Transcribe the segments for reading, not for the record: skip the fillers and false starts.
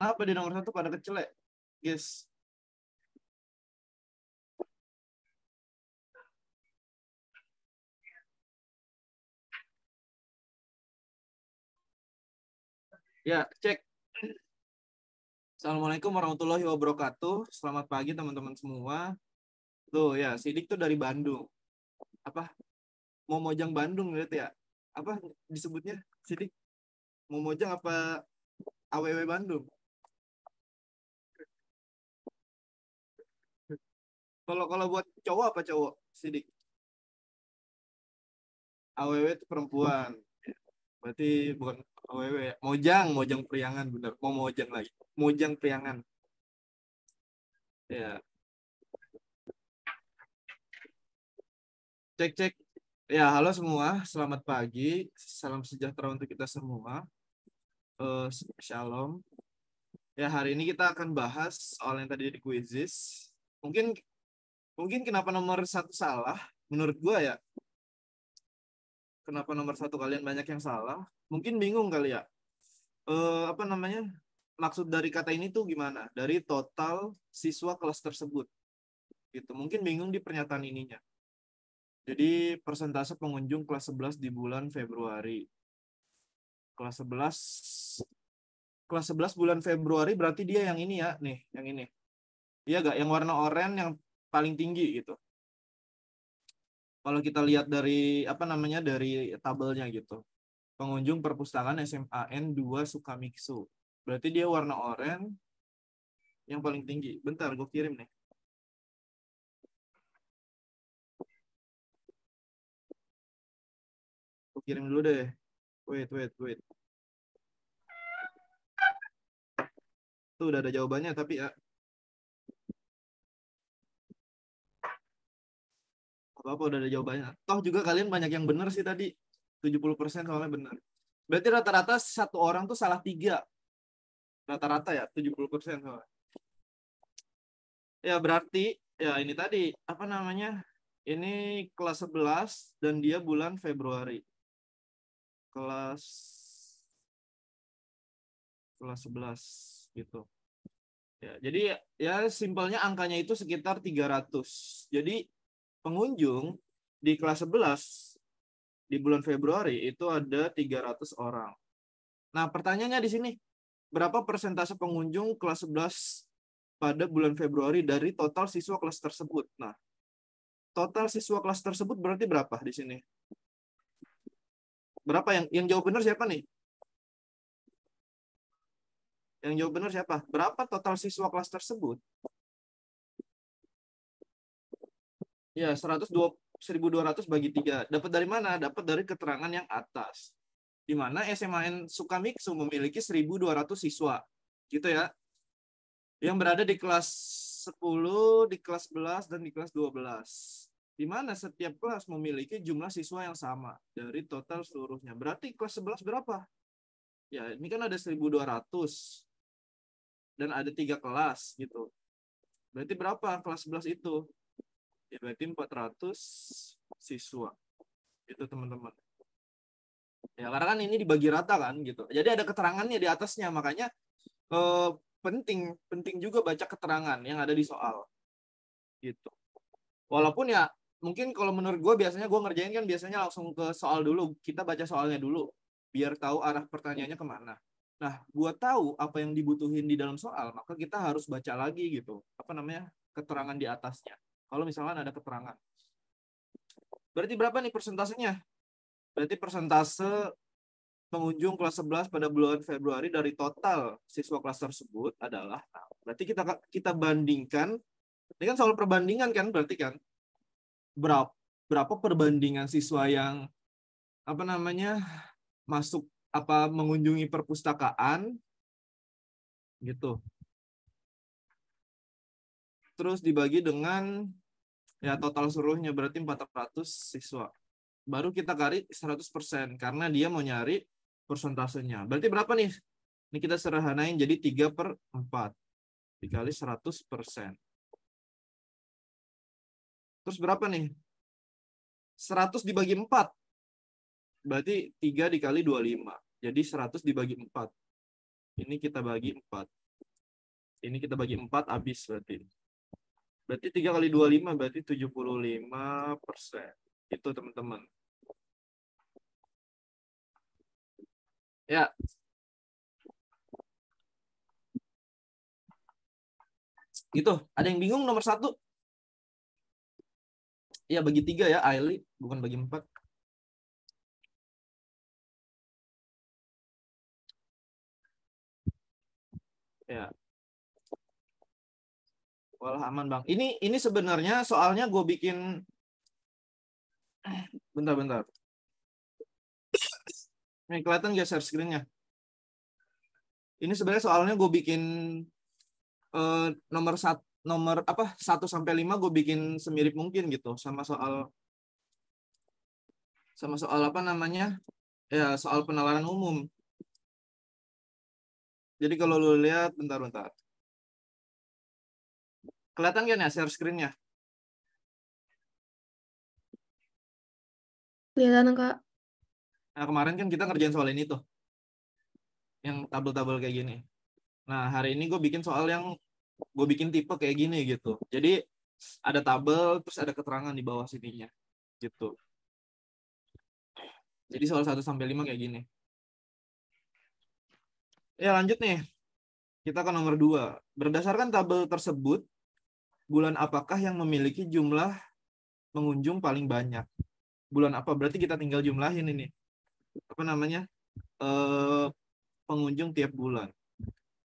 Apa di nomor 1 pada kecelek? Guys. Ya, cek. Assalamualaikum warahmatullahi wabarakatuh. Selamat pagi teman-teman semua. Tuh ya, Sidik tuh dari Bandung. Apa? Momojang Bandung gitu ya? Apa disebutnya? Sidik? Momojang apa AWW Bandung? Kalau buat cowok apa cowok? Sidik. AWW itu perempuan. Berarti bukan AWW ya. Mojang Priangan bener. Momojang lagi. Mojang Priangan. Ya, cek. Ya, halo semua. Selamat pagi. Salam sejahtera untuk kita semua. Shalom. Ya, hari ini kita akan bahas soal yang tadi di quizzes. Mungkin kenapa nomor 1 salah? Menurut gua ya, kenapa nomor 1 kalian banyak yang salah? Mungkin bingung kali ya. Apa namanya? Maksud dari kata ini tuh gimana? Dari total siswa kelas tersebut. Gitu. Mungkin bingung di pernyataan ininya. Jadi persentase pengunjung kelas 11 di bulan Februari. Kelas 11 bulan Februari berarti dia yang ini ya, nih, yang ini. Iya gak? Yang warna oranye yang paling tinggi gitu. Kalau kita lihat dari apa namanya dari tabelnya gitu. Pengunjung perpustakaan SMAN 2 Sukamiksu. Berarti dia warna oranye yang paling tinggi. Bentar, gue kirim nih. Gue kirim dulu deh. Wait. Tuh udah ada jawabannya tapi ya apa udah ada jawabannya. Toh juga kalian banyak yang benar sih tadi. 70% soalnya benar. Berarti rata-rata satu orang tuh salah 3. Rata-rata ya 70% soalnya. Ya berarti ya ini tadi apa namanya? Ini kelas 11 dan dia bulan Februari. Kelas 11 gitu. Ya, jadi ya simpelnya angkanya itu sekitar 300. Jadi pengunjung di kelas 11 di bulan Februari itu ada 300 orang. Nah, pertanyaannya di sini, berapa persentase pengunjung kelas 11 pada bulan Februari dari total siswa kelas tersebut? Nah, total siswa kelas tersebut berarti berapa di sini? Berapa yang jawab benar siapa nih? Yang jawab benar siapa? Berapa total siswa kelas tersebut? Ya, 1.200 bagi 3. Dapat dari mana? Dapat dari keterangan yang atas. Di mana SMAN Sukamiksu memiliki 1.200 siswa. Gitu ya. Yang berada di kelas 10, di kelas 11, dan di kelas 12. Di mana setiap kelas memiliki jumlah siswa yang sama dari total seluruhnya. Berarti kelas 11 berapa? Ya, ini kan ada 1.200 dan ada 3 kelas gitu. Berarti berapa kelas 11 itu? Ya, berarti 400 siswa. Itu teman-teman. Ya, karena kan ini dibagi rata kan gitu. Jadi ada keterangannya di atasnya, makanya penting juga baca keterangan yang ada di soal. Gitu. Walaupun ya mungkin kalau menurut gue biasanya gue ngerjain kan biasanya langsung ke soal dulu. Kita baca soalnya dulu biar tahu arah pertanyaannya kemana. Nah, gue tahu apa yang dibutuhin di dalam soal, maka kita harus baca lagi gitu. Apa namanya? Keterangan di atasnya. Kalau misalnya ada keterangan. Berarti berapa nih persentasenya? Berarti persentase pengunjung kelas 11 pada bulan Februari dari total siswa kelas tersebut adalah, nah, berarti kita bandingkan, ini kan soal perbandingan kan, berarti kan berapa perbandingan siswa yang apa namanya masuk apa mengunjungi perpustakaan gitu, terus dibagi dengan ya total seluruhnya berarti 400 siswa, baru kita cari 100% karena dia mau nyari persentasenya. Berarti berapa nih? Ini kita sederhanain jadi 3/4 dikali 100%. Terus berapa nih? 100 dibagi 4. Berarti 3 dikali 25. Jadi 100 dibagi 4. Ini kita bagi 4. Ini kita bagi 4 habis berarti. Berarti 3 kali 25 berarti 75%. Itu teman-teman. Ya. Gitu. Ada yang bingung nomor 1? Ya bagi 3 ya, Aili. Bukan bagi 4. Ya. Walah aman bang. Ini sebenarnya soalnya gue bikin. Bentar. Ini kelihatan nggak share screen-nya? Ini sebenarnya soalnya gue bikin nomor apa 1 sampai 5 gue bikin semirip mungkin gitu sama soal apa namanya ya soal penalaran umum. Jadi kalau lu lihat bentar. Kelihatan kan ya share screen-nya? Kelihatan, Kak. Nah, kemarin kan kita ngerjain soal ini tuh. Yang tabel-tabel kayak gini. Nah, hari ini gue bikin soal yang gue bikin tipe kayak gini gitu. Jadi ada tabel terus ada keterangan di bawah sininya gitu. Jadi soal 1 sampai 5 kayak gini. Ya lanjut nih. Kita ke nomor 2. Berdasarkan tabel tersebut, bulan apakah yang memiliki jumlah pengunjung paling banyak? Bulan apa? Berarti kita tinggal jumlahin ini. Apa namanya? Pengunjung tiap bulan.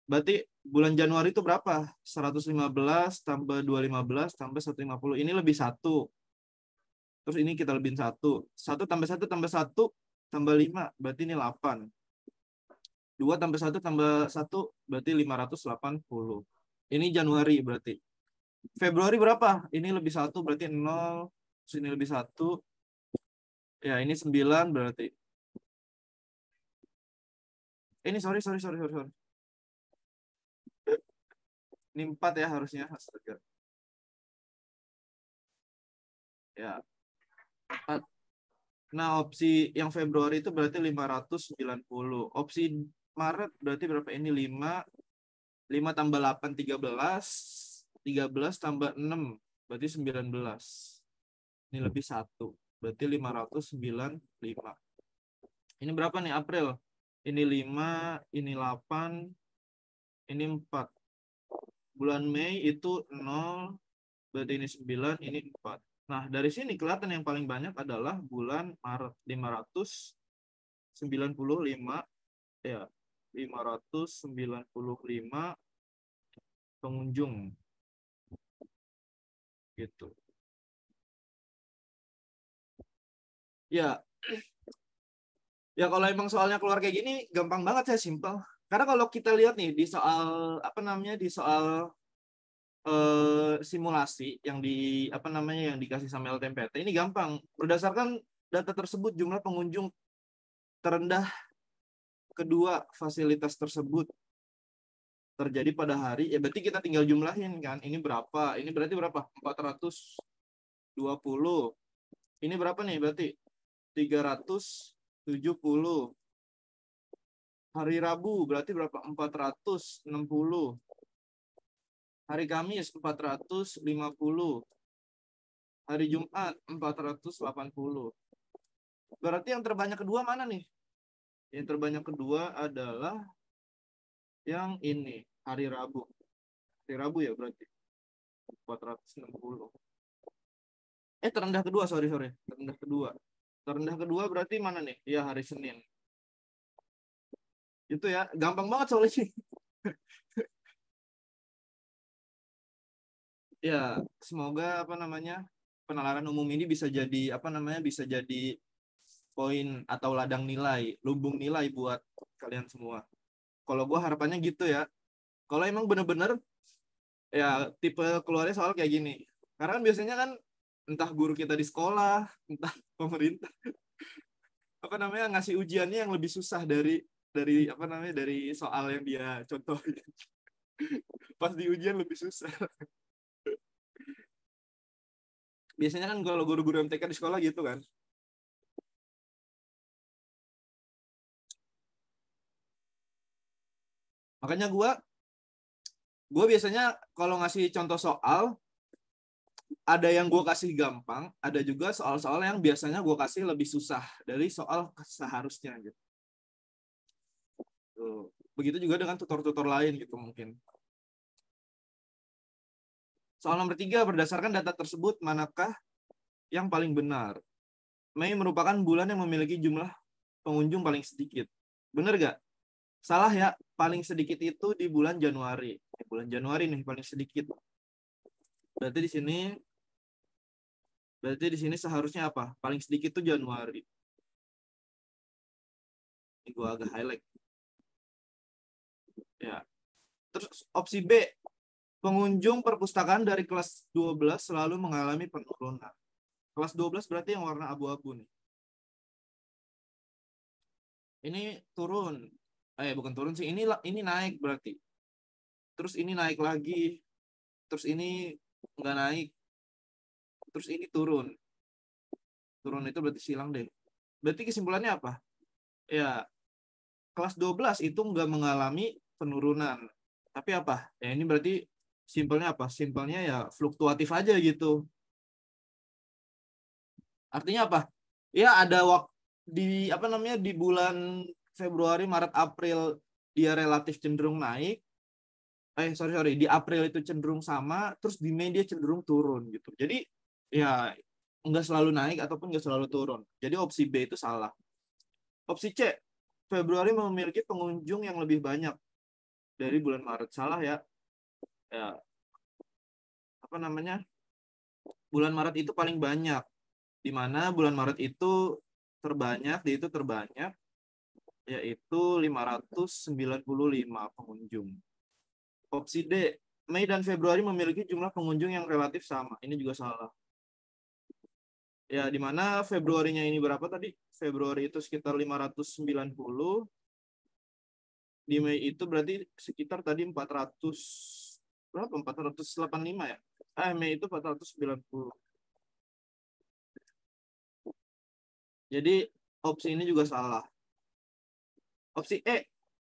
Berarti bulan Januari itu berapa? 115 tambah 215 tambah 150. Ini lebih 1. Terus ini kita lebihin 1. 1 tambah 1 tambah 1 tambah 5. Berarti ini 8. 2 tambah 1 tambah 1 berarti 580. Ini Januari berarti. Februari berapa? Ini lebih 1 berarti 0. Terus ini lebih 1. Ya ini 9 berarti. Ini sorry. Ini 4 ya harusnya. Astaga. Ya. 4. Nah, opsi yang Februari itu berarti 590. Opsi Maret berarti berapa? Ini 5. 5 tambah 8, 13. 13 tambah 6, berarti 19. Ini lebih 1. Berarti 595. Ini berapa nih April? Ini 5, ini 8, ini 4. Bulan Mei itu 0, berarti ini 9, ini 4. Nah, dari sini kelihatan yang paling banyak adalah bulan Maret, 595 ya. 595 pengunjung gitu. Ya, ya kalau emang soalnya keluar kayak gini gampang banget saya simpel. Karena kalau kita lihat nih di soal apa namanya di soal simulasi yang di apa namanya yang dikasih sama LTMPT ini gampang. Berdasarkan data tersebut jumlah pengunjung terendah kedua fasilitas tersebut terjadi pada hari ya berarti kita tinggal jumlahin kan. Ini berapa? Ini berarti berapa? 420. Ini berapa nih berarti? 370. Hari Rabu berarti berapa? 460. Hari Kamis 450. Hari Jumat 480. Berarti yang terbanyak kedua mana nih? Yang terbanyak kedua adalah yang ini, hari Rabu. Hari Rabu ya berarti 460. Terendah kedua, sorry. Terendah kedua. Terendah kedua berarti mana nih? Ya hari Senin. Itu ya, gampang banget soal ini. Ya, semoga apa namanya penalaran umum ini bisa jadi apa namanya bisa jadi poin atau ladang nilai, lumbung nilai buat kalian semua. Kalau gue harapannya gitu ya. Kalau emang bener-bener ya tipe keluarnya soal kayak gini. Karena kan biasanya kan entah guru kita di sekolah, entah pemerintah apa namanya ngasih ujiannya yang lebih susah dari apa namanya dari soal yang dia contoh. Pas di ujian lebih susah. Biasanya kan kalau guru-guru MTK di sekolah gitu kan. Makanya gue gue biasanya kalau ngasih contoh soal, ada yang gue kasih gampang, ada juga soal-soal yang biasanya gue kasih lebih susah dari soal seharusnya gitu. Tuh. Begitu juga dengan tutor-tutor lain gitu mungkin. Soal nomor 3, berdasarkan data tersebut, manakah yang paling benar? Mei merupakan bulan yang memiliki jumlah pengunjung paling sedikit. Benar gak? Salah ya, paling sedikit itu di bulan Januari. Di bulan Januari nih paling sedikit. Berarti di sini seharusnya apa? Paling sedikit itu Januari. Ini gue agak highlight. Ya. Terus opsi B, pengunjung perpustakaan dari kelas 12 selalu mengalami penurunan. Kelas 12 berarti yang warna abu-abu nih. Ini turun. Bukan turun sih, ini naik berarti. Terus ini naik lagi. Terus ini nggak naik. Terus ini turun. Turun itu berarti silang deh. Berarti kesimpulannya apa? Ya, kelas 12 itu nggak mengalami penurunan. Tapi apa? Ya ini berarti simpelnya apa? Simpelnya ya fluktuatif aja gitu. Artinya apa? Ya ada waktu di apa namanya di bulan Februari, Maret, April dia relatif cenderung naik. Sorry, di April itu cenderung sama, terus di Mei dia cenderung turun gitu. Jadi ya nggak selalu naik ataupun nggak selalu turun. Jadi opsi B itu salah. Opsi C, Februari memiliki pengunjung yang lebih banyak dari bulan Maret. Salah ya. Ya, apa namanya? Bulan Maret itu paling banyak. Di mana bulan Maret itu terbanyak yaitu 595 pengunjung. Opsi D, Mei dan Februari memiliki jumlah pengunjung yang relatif sama. Ini juga salah. Ya, di mana Februarinya ini berapa tadi? Februari itu sekitar 590. Di Mei itu berarti sekitar tadi 400 berapa? 485 ya? Mei itu 490. Jadi opsi ini juga salah. Opsi E,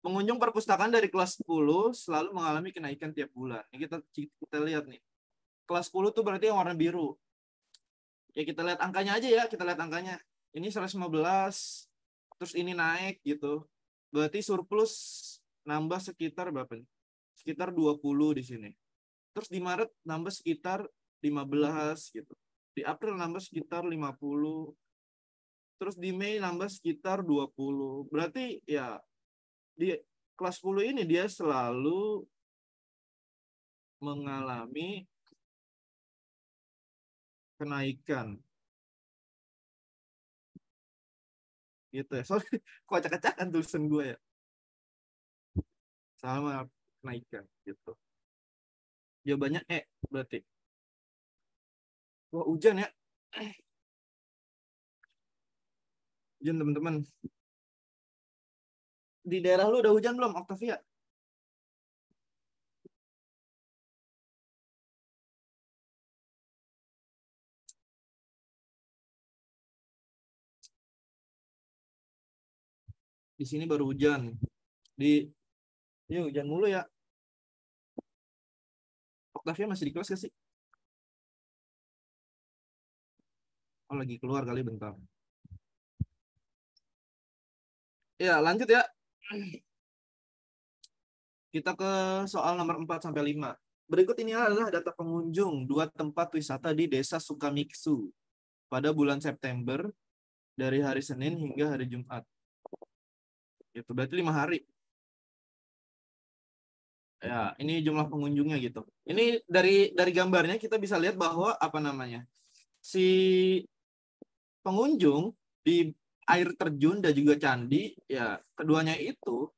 pengunjung perpustakaan dari kelas 10 selalu mengalami kenaikan tiap bulan. Ini kita lihat nih. Kelas 10 tuh berarti yang warna biru. Ya kita lihat angkanya aja ya, kita lihat angkanya. Ini 115, terus ini naik gitu. Berarti surplus nambah sekitar berapa nih? Sekitar 20 di sini. Terus di Maret nambah sekitar 15 gitu. Di April nambah sekitar 50. Terus di Mei nambah sekitar 20. Berarti ya di kelas 10 ini dia selalu mengalami kenaikan. Gitu ya. Soalnya kok acak-acakan tulisan gue ya. Sama kenaikan gitu. Jawabannya berarti. Wah, hujan ya. Hujan teman-teman. Di daerah lu udah hujan belum, Octavia? Di sini baru hujan. Ya hujan mulu ya. Octavia masih di kelas gak sih? Oh, lagi keluar kali bentar. Ya, lanjut ya. Kita ke soal nomor 4 sampai 5. Berikut ini adalah data pengunjung dua tempat wisata di Desa Sukamiksu pada bulan September dari hari Senin hingga hari Jumat. Itu berarti 5 hari. Ya, ini jumlah pengunjungnya gitu. Ini dari gambarnya kita bisa lihat bahwa apa namanya? Si pengunjung di air terjun dan juga candi, ya keduanya itu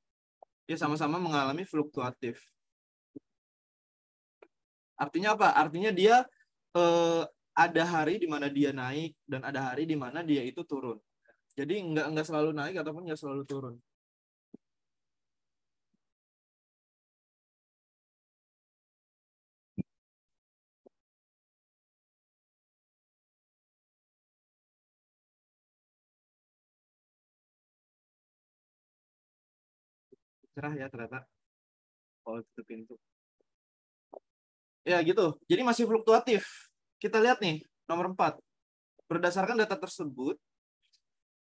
ya sama-sama mengalami fluktuatif. Artinya apa? Artinya dia eh, ada hari di mana dia naik dan ada hari di mana dia itu turun. Jadi nggak selalu naik ataupun nggak selalu turun. Cerah ya ternyata kalau itu pintu. Ya gitu. Jadi masih fluktuatif. Kita lihat nih, nomor 4. Berdasarkan data tersebut,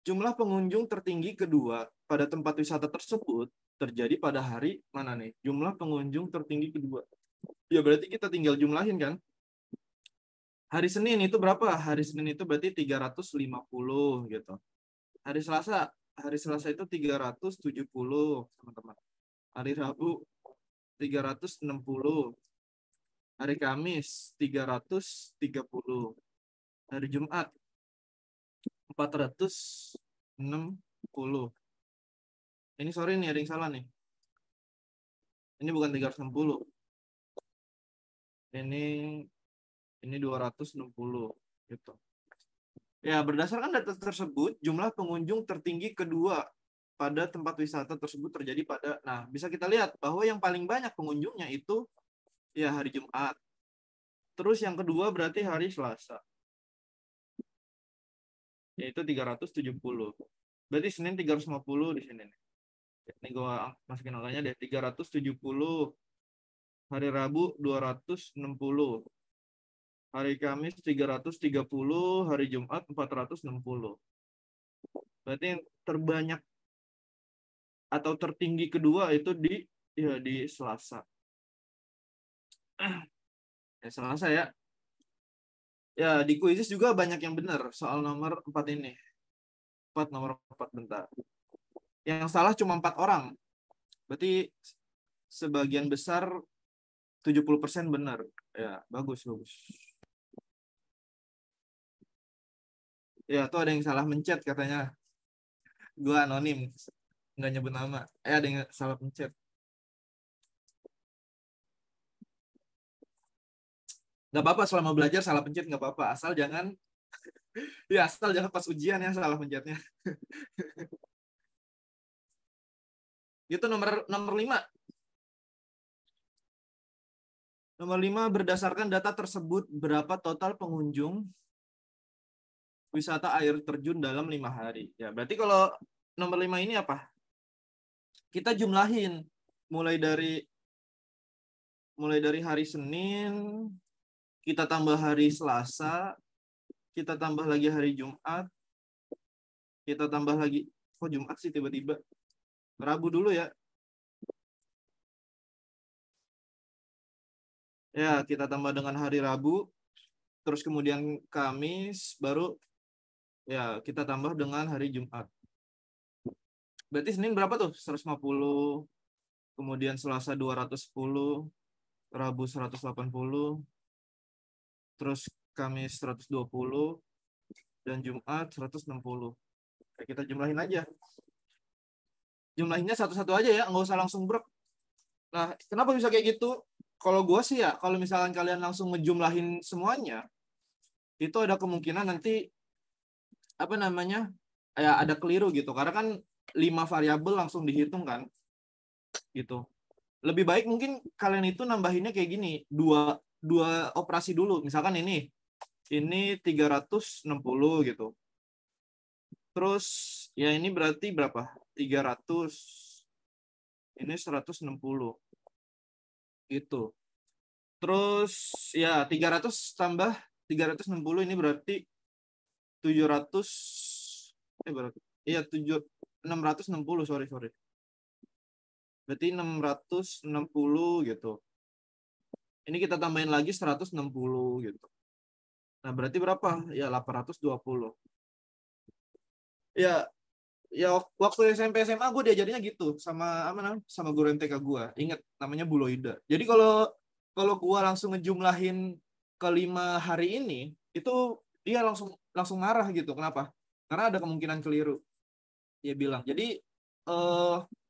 jumlah pengunjung tertinggi kedua pada tempat wisata tersebut terjadi pada hari mana nih? Jumlah pengunjung tertinggi kedua. Ya berarti kita tinggal jumlahin kan. Hari Senin itu berapa? Hari Senin itu berarti 350 gitu. Hari Selasa itu 370, teman-teman. Hari Rabu 360. Hari Kamis 330. Hari Jumat 460. Ini sorry nih, ada yang salah nih. Ini bukan 360. Ini 260 gitu. Ya, berdasarkan data tersebut, jumlah pengunjung tertinggi kedua pada tempat wisata tersebut terjadi pada, nah bisa kita lihat bahwa yang paling banyak pengunjungnya itu ya hari Jumat. Terus yang kedua berarti hari Selasa, yaitu 370. Berarti Senin 350 di sini nih. Ini gua masukin angkanya deh, 370. Hari Rabu 260. Hari Kamis 330, hari Jumat 460. Berarti yang terbanyak atau tertinggi kedua itu di Selasa. Ya, Selasa ya. Ya, di kuisis juga banyak yang benar soal nomor 4 ini. Nomor 4 bentar. Yang salah cuma 4 orang. Berarti sebagian besar 70% benar. Ya, bagus, bagus. Ya, tuh ada yang salah mencet katanya. Gua anonim, nggak nyebut nama. Ada yang salah pencet. Nggak apa-apa selama belajar salah pencet nggak apa-apa. Asal jangan pas ujian ya salah pencetnya. Itu nomor nomor 5. Nomor 5, berdasarkan data tersebut, berapa total pengunjung wisata air terjun dalam 5 hari? Ya, berarti kalau nomor 5 ini apa? Kita jumlahin mulai dari hari Senin, kita tambah hari Selasa, kita tambah lagi hari Jumat, kita tambah lagi, kok Jumat sih tiba-tiba? Rabu dulu ya. Ya, kita tambah dengan hari Rabu, terus kemudian Kamis, baru ya kita tambah dengan hari Jumat. Berarti Senin berapa tuh? 150, kemudian Selasa 210, Rabu 180, terus Kamis 120, dan Jumat 160. Kita jumlahin aja. Jumlahinnya satu-satu aja ya, nggak usah langsung brek. Nah, kenapa bisa kayak gitu? Kalau gue sih ya, kalau misalkan kalian langsung ngejumlahin semuanya, itu ada kemungkinan nanti apa namanya, ya ada keliru gitu. Karena kan 5 variabel langsung dihitung kan, gitu. Lebih baik mungkin kalian itu nambahinnya kayak gini, dua operasi dulu. Misalkan ini 360 gitu. Terus ya ini berarti berapa? 300. Ini 160 gitu. Terus ya 300 tambah 360 ini berarti 700, berarti iya 660, sorry. Berarti 660 gitu. Ini kita tambahin lagi 160 gitu. Nah, berarti berapa? Ya 820. Ya, waktu SMP SMA gue diajarinnya gitu sama apa namanya? Sama guru MTK gue. Ingat namanya Buloida. Jadi kalau kalau gue langsung ngejumlahin kelima hari ini, itu dia langsung langsung marah gitu. Kenapa? Karena ada kemungkinan keliru. Dia bilang. Jadi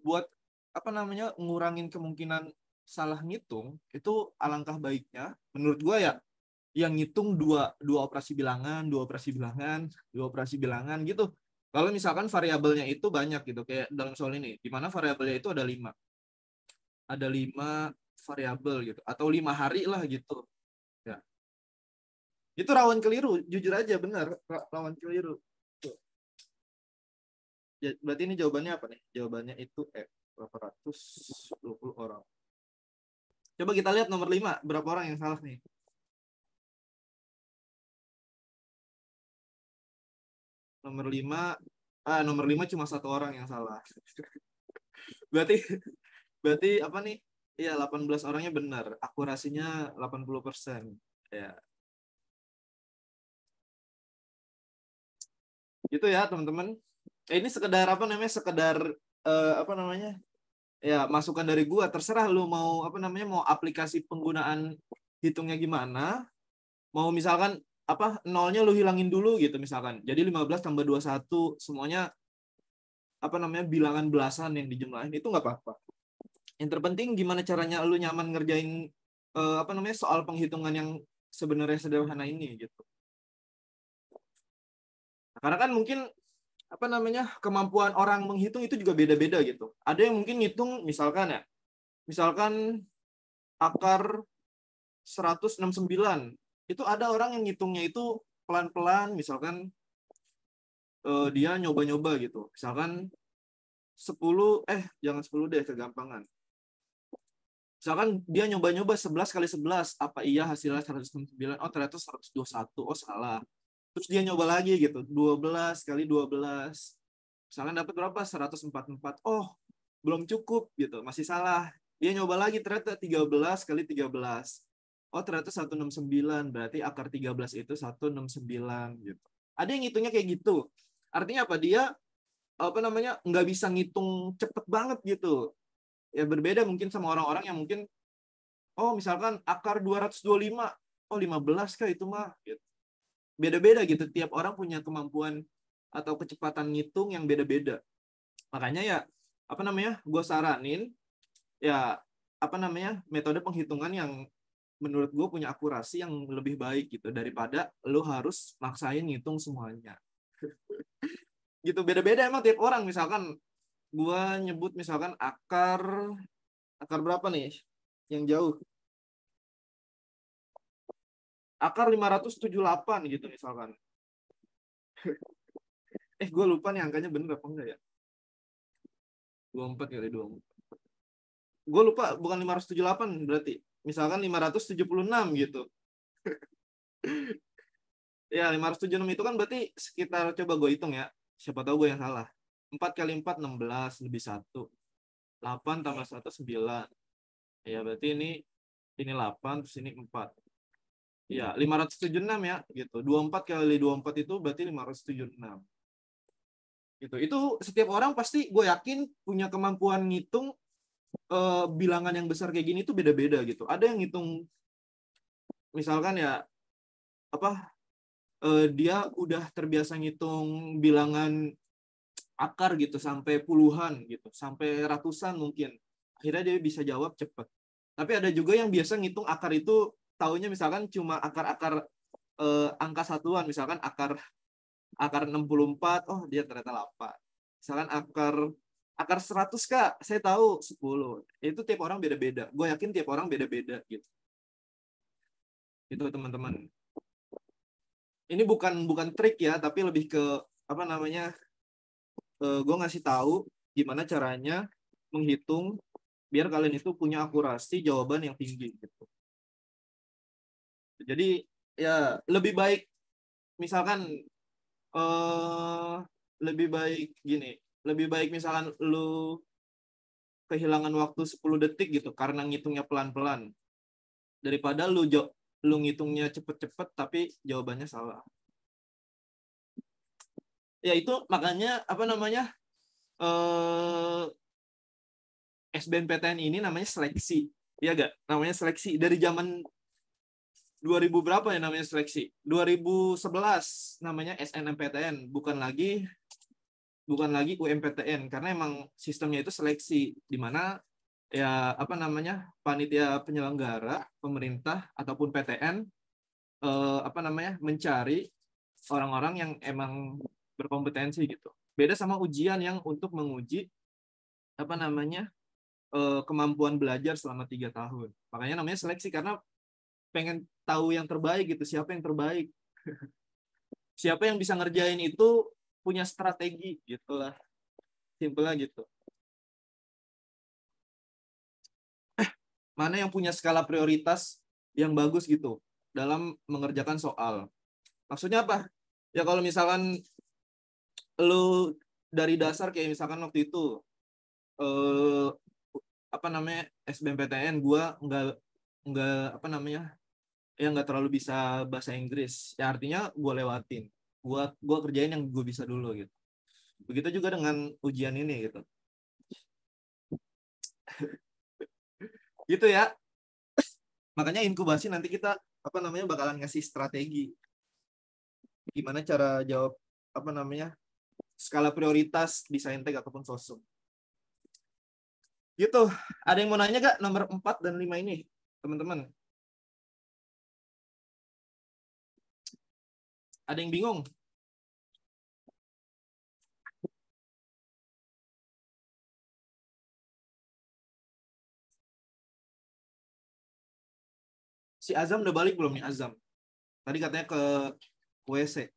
buat apa namanya? Ngurangin kemungkinan salah ngitung, itu alangkah baiknya menurut gue ya yang ngitung dua operasi bilangan, gitu. Kalau misalkan variabelnya itu banyak gitu, kayak dalam soal ini, di mana variabelnya itu ada lima variabel gitu, atau 5 hari lah gitu. Ya, itu rawan keliru, jujur aja benar, rawan keliru. Tuh. Ya, berarti ini jawabannya apa nih? Jawabannya itu 820 orang. Coba kita lihat nomor 5, berapa orang yang salah nih? Nomor 5, nomor 5 cuma 1 orang yang salah. Berarti berarti apa nih? Iya, 18 orangnya benar. Akurasinya 80%. Ya, gitu ya, teman-teman. Ini sekedar apa namanya? Sekedar apa namanya? Ya, masukan dari gua. Terserah lu mau apa namanya? Mau aplikasi penggunaan hitungnya gimana? Mau misalkan apa nolnya lu hilangin dulu gitu misalkan. Jadi 15 tambah 21 semuanya apa namanya bilangan belasan yang dijumlahin itu nggak apa-apa. Yang terpenting gimana caranya lu nyaman ngerjain apa namanya soal penghitungan yang sebenarnya sederhana ini gitu. Nah, karena kan mungkin apa namanya kemampuan orang menghitung itu juga beda-beda gitu. Ada yang mungkin ngitung misalkan ya, misalkan akar 169 itu ada orang yang ngitungnya itu pelan-pelan misalkan dia nyoba-nyoba gitu. Misalkan 10 jangan 10 deh kegampangan. Misalkan dia nyoba-nyoba 11 kali 11, apa iya hasilnya 169? Oh, ternyata 121. Oh, salah. Terus dia nyoba lagi gitu, 12 kali 12. Misalkan dapat berapa? 144. Oh, belum cukup gitu, masih salah. Dia nyoba lagi ternyata 13 kali 13. Oh, ternyata 169. Berarti akar 13 itu 169 gitu. Ada yang ngitungnya kayak gitu. Artinya apa? Dia apa namanya nggak bisa ngitung cepet banget gitu. Ya berbeda mungkin sama orang-orang yang mungkin oh misalkan akar 225, oh 15 kah itu mah gitu. Beda-beda gitu, tiap orang punya kemampuan atau kecepatan ngitung yang beda-beda. Makanya ya apa namanya gue saranin ya apa namanya metode penghitungan yang menurut gue punya akurasi yang lebih baik gitu daripada lo harus maksain ngitung semuanya gitu. Beda-beda emang tiap orang. Misalkan gue nyebut misalkan akar akar berapa nih yang jauh, akar 578 gitu misalkan. Gue lupa nih angkanya bener apa enggak ya. 24 kali 24. Gue lupa, bukan 578 berarti. Misalkan 576 gitu. Ya, 576 itu kan berarti sekitar, coba gue hitung ya. Siapa tahu gue yang salah. 4 kali 4, 16, lebih 1. 8 tambah 1, 9. Ya, berarti ini 8, terus ini 4. Ya, 576 ya, gitu. 24 kali 24 itu berarti 576. Gitu. Itu setiap orang pasti gue yakin punya kemampuan ngitung bilangan yang besar kayak gini tuh beda-beda gitu. Ada yang ngitung misalkan ya apa dia udah terbiasa ngitung bilangan akar gitu sampai puluhan gitu, sampai ratusan mungkin. Akhirnya dia bisa jawab cepat. Tapi ada juga yang biasa ngitung akar itu taunya misalkan cuma akar-akar angka satuan, misalkan akar akar 64, oh dia ternyata 8. Misalkan akar 100 Kak, saya tahu 10. Itu tiap orang beda-beda. Gue yakin tiap orang beda-beda gitu. Itu teman-teman. Ini bukan trik ya, tapi lebih ke apa namanya? Gue ngasih tahu gimana caranya menghitung biar kalian itu punya akurasi jawaban yang tinggi gitu. Jadi ya lebih baik misalkan eh lebih baik gini, lebih baik misalkan lu kehilangan waktu 10 detik gitu karena ngitungnya pelan-pelan daripada lu ngitungnya cepet-cepet tapi jawabannya salah. Ya itu makanya apa namanya eh SBMPTN ini namanya seleksi. Iya gak? Namanya seleksi dari zaman 2000 berapa ya namanya seleksi? 2011 namanya SNMPTN, bukan lagi UMPTN karena emang sistemnya itu seleksi di mana ya apa namanya panitia penyelenggara pemerintah ataupun PTN apa namanya mencari orang-orang yang emang berkompetensi gitu. Beda sama ujian yang untuk menguji apa namanya kemampuan belajar selama 3 tahun. Makanya namanya seleksi karena pengen tahu yang terbaik gitu, siapa yang terbaik, siapa yang bisa ngerjain itu punya strategi gitulah, simpelnya gitu. mana yang punya skala prioritas yang bagus gitu dalam mengerjakan soal. Maksudnya apa? Ya kalau misalkan lu dari dasar kayak misalkan waktu itu eh, apa namanya SBMPTN gua nggak apa namanya ya nggak terlalu bisa bahasa Inggris. Ya artinya gua lewatin. Gua kerjain yang gue bisa dulu gitu. Begitu juga dengan ujian ini gitu. Gitu ya. Makanya inkubasi nanti kita apa namanya bakalan ngasih strategi gimana cara jawab apa namanya skala prioritas di saintek ataupun sosum. Gitu. Ada yang mau nanya gak nomor 4 dan 5 ini, teman-teman? Ada yang bingung? Si Azam udah balik belum nih Azam? Tadi katanya ke WC.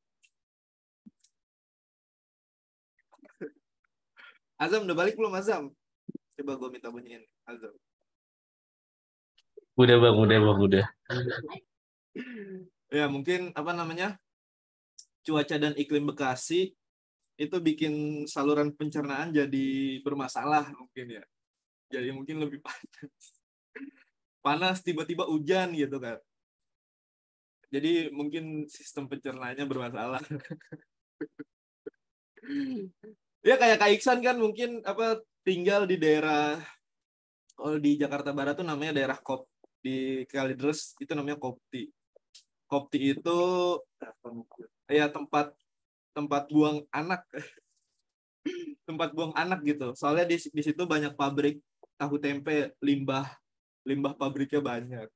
Azam udah balik belum Azam? Coba gue minta bunyiin Azam. Udah bang, udah. Ya mungkin apa namanya cuaca dan iklim Bekasi itu bikin saluran pencernaan jadi bermasalah mungkin ya. Jadi mungkin lebih panas tiba-tiba hujan gitu kan. Jadi mungkin sistem pencernaannya bermasalah. Ya kayak Kak Iksan kan mungkin apa tinggal di daerah kalau di Jakarta Barat tuh namanya daerah di Kalideres itu namanya Kopti. Kopti itu ya tempat tempat buang anak, tempat buang anak gitu. Soalnya di situ banyak pabrik tahu tempe, limbah pabriknya banyak.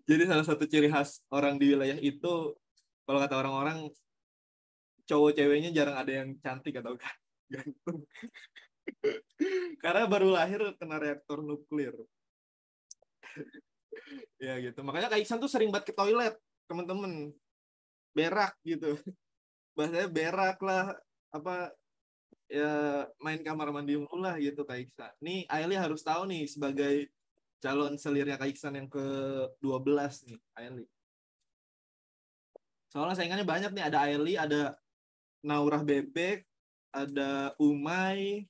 Jadi salah satu ciri khas orang di wilayah itu kalau kata orang-orang cowok ceweknya jarang ada yang cantik atau gantung. Karena baru lahir kena reaktor nuklir. Ya gitu. Makanya Kak Iksan tuh sering banget ke toilet, temen-temen. Berak gitu. Bahasanya berak lah. Apa ya main kamar mandi mulu lah gitu Kak Iksan. Nih Aili harus tahu nih sebagai calon selirnya Kak Iksan yang ke-12 nih, Aili. Soalnya saingannya banyak nih. Ada Aili, ada Naurah Bebek, ada Umay.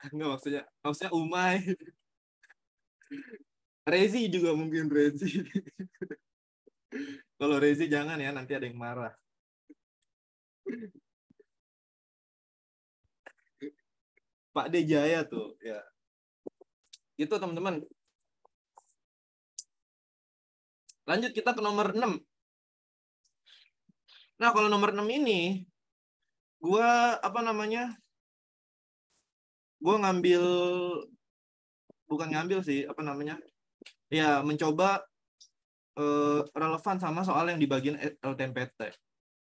Enggak maksudnya Umay. Rezi juga mungkin Rezi. Kalau Rezi jangan ya, nanti ada yang marah. Pak D Jaya tuh, ya. Itu teman-teman. Lanjut kita ke nomor 6. Nah, kalau nomor 6 ini, gua apa namanya? Gua bukan ngambil sih, apa namanya? Ya, mencoba relevan sama soal yang di bagian LTMPT.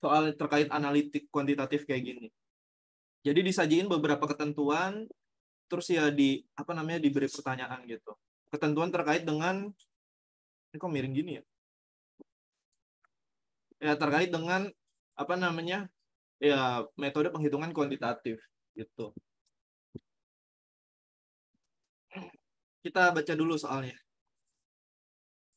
Soal terkait analitik kuantitatif kayak gini. Jadi disajiin beberapa ketentuan, terus ya apa namanya diberi pertanyaan gitu. Ketentuan terkait dengan ini kok miring gini ya? Ya terkait dengan apa namanya? Ya metode penghitungan kuantitatif gitu. Kita baca dulu soalnya.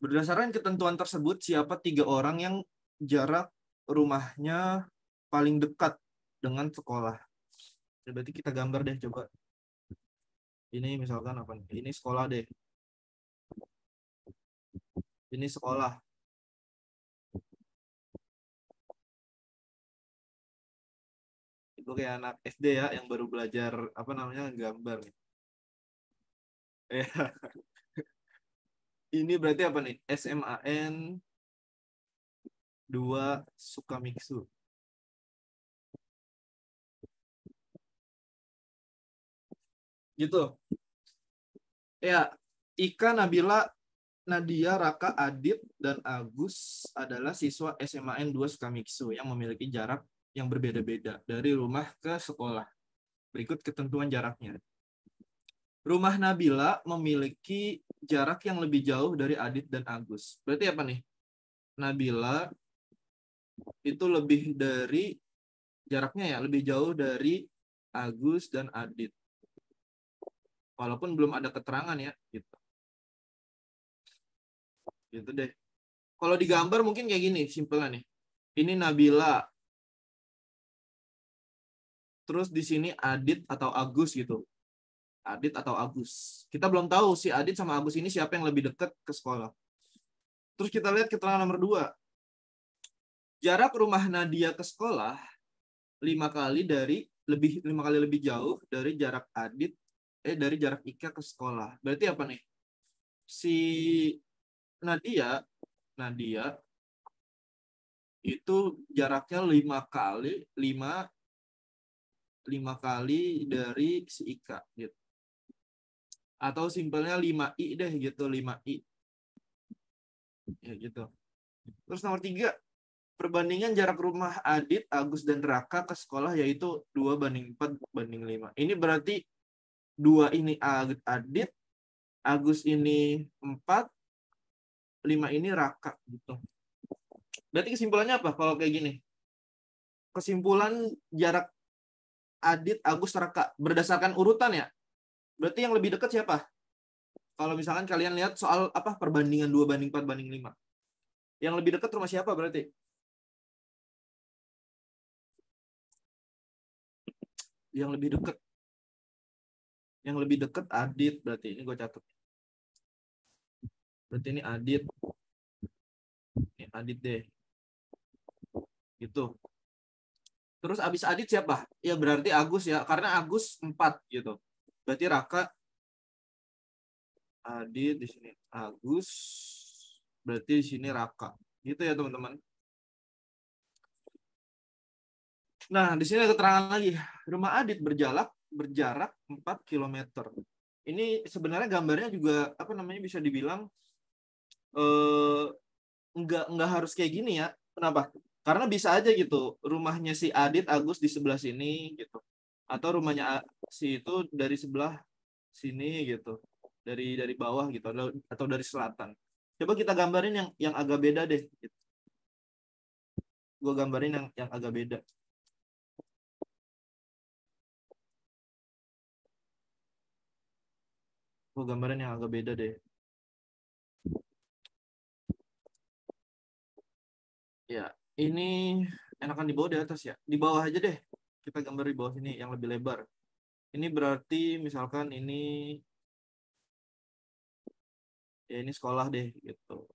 Berdasarkan ketentuan tersebut, siapa 3 orang yang jarak rumahnya paling dekat dengan sekolah? Ya, berarti kita gambar deh coba. Ini misalkan apa nih? Ini sekolah deh. Ini sekolah. Itu kayak anak SD ya yang baru belajar apa namanya gambar. Ya. Ini berarti apa nih? SMAN 2 Sukamiksu. Gitu. Ya, Ika, Nabila, Nadia, Raka, Adit, dan Agus adalah siswa SMAN 2 Sukamiksu yang memiliki jarak yang berbeda-beda dari rumah ke sekolah. Berikut ketentuan jaraknya. Rumah Nabila memiliki jarak yang lebih jauh dari Adit dan Agus. Berarti apa nih? Nabila itu lebih dari jaraknya ya, lebih jauh dari Agus dan Adit. Walaupun belum ada keterangan ya, gitu. Gitu deh. Kalau digambar mungkin kayak gini, simpelnya nih. Ini Nabila. Terus di sini Adit atau Agus gitu. Adit atau Agus. Kita belum tahu si Adit sama Agus ini siapa yang lebih dekat ke sekolah. Terus kita lihat keterangan nomor 2. Jarak rumah Nadia ke sekolah 5 kali lebih jauh dari jarak dari jarak Ika ke sekolah. Berarti apa nih? Si Nadia itu jaraknya 5 kali dari si Ika gitu. Atau simpelnya 5i deh gitu, 5i. Ya gitu. Terus nomor 3, perbandingan jarak rumah Adit, Agus, dan Raka ke sekolah yaitu 2:4:5. Ini berarti 2 ini Adit, Agus ini 4, 5 ini Raka gitu. Berarti kesimpulannya apa kalau kayak gini? Kesimpulan jarak Adit, Agus, Raka berdasarkan urutan ya. Berarti yang lebih dekat siapa? Kalau misalkan kalian lihat soal apa perbandingan 2:4:5. Yang lebih dekat rumah siapa berarti? Yang lebih dekat. Yang lebih dekat Adit berarti. Ini gue catat. Berarti ini Adit. Ini Adit deh. Gitu. Terus abis Adit siapa? Ya berarti Agus ya. Karena Agus 4 gitu. Berarti Raka, Adit di sini Agus. Berarti di sini Raka. Gitu ya teman-teman. Nah, di sini ada keterangan lagi. Rumah Adit berjarak 4 km. Ini sebenarnya gambarnya juga apa namanya bisa dibilang nggak harus kayak gini ya. Kenapa? Karena bisa aja gitu. Rumahnya si Adit, Agus di sebelah sini gitu. Atau rumahnya si itu dari sebelah sini gitu. Dari bawah gitu atau dari selatan. Coba kita gambarin yang agak beda deh. Gitu. Gue gambarin yang agak beda. Gue gambarin yang agak beda deh. Ya, ini enakan di bawah di atas ya. Di bawah aja deh. Kita gambar di bawah sini yang lebih lebar. Ini berarti misalkan ini sekolah deh gitu.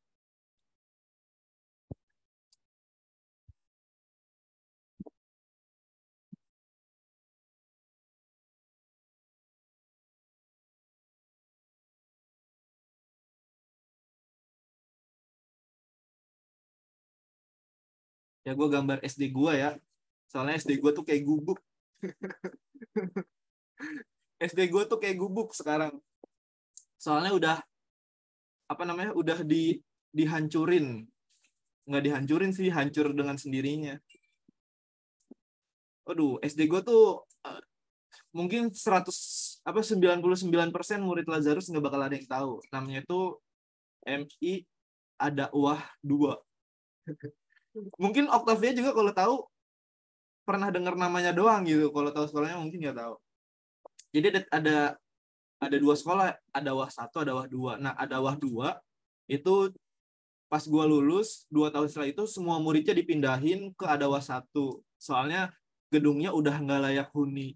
Ya gue gambar SD gue ya. Soalnya SD gue tuh kayak gubuk. SD gue tuh kayak gubuk sekarang. Soalnya udah dihancurin. Nggak dihancurin sih, hancur dengan sendirinya. Aduh, SD gue tuh mungkin 99% murid Lazarus nggak bakal ada yang tahu. Namanya itu MI ada Wah 2. Mungkin Octavia juga kalau tahu pernah dengar namanya doang gitu. Kalau tahu sekolahnya mungkin nggak tahu. Jadi ada 2 sekolah, ada Wah 1, ada Wah 2. Nah, ada Wah 2 itu pas gue lulus 2 tahun setelah itu semua muridnya dipindahin ke ada Wah 1. Soalnya gedungnya udah nggak layak huni.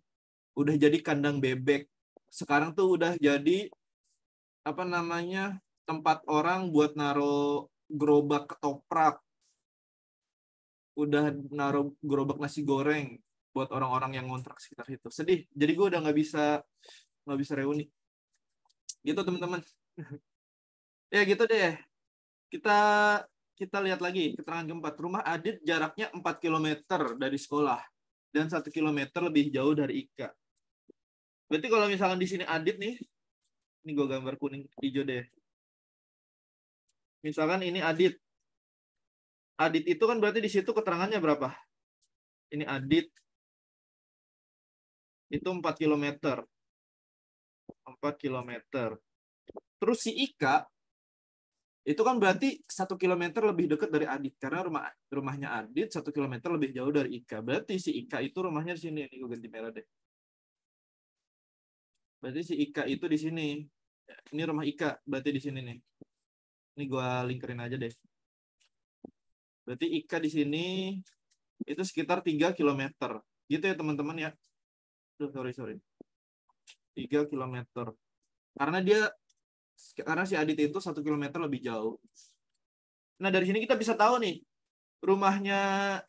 Udah jadi kandang bebek. Sekarang tuh udah jadi apa namanya tempat orang buat naro gerobak ketoprak, udah naruh gerobak nasi goreng buat orang-orang yang ngontrak sekitar itu. Sedih. Jadi gue udah nggak bisa reuni. Gitu teman-teman. Ya gitu deh. Kita kita lihat lagi keterangan keempat. Rumah Adit jaraknya 4 km dari sekolah dan 1 km lebih jauh dari Ika. Berarti kalau misalkan di sini Adit nih, ini gue gambar kuning hijau deh. Misalkan ini Adit. Adit itu kan berarti di situ keterangannya berapa? Ini Adit itu 4 km. 4 km. Terus si Ika itu kan berarti 1 km lebih dekat dari Adit karena rumahnya Adit 1 km lebih jauh dari Ika. Berarti si Ika itu rumahnya di sini. Ini gue ganti merah deh. Berarti si Ika itu di sini. Ini rumah Ika, berarti di sini nih. Ini gua lingkarin aja deh. Berarti Ika di sini itu sekitar 3 kilometer. Gitu ya teman-teman ya. Duh, sorry. 3 kilometer. Karena si Adit itu 1 kilometer lebih jauh. Nah, dari sini kita bisa tahu nih rumahnya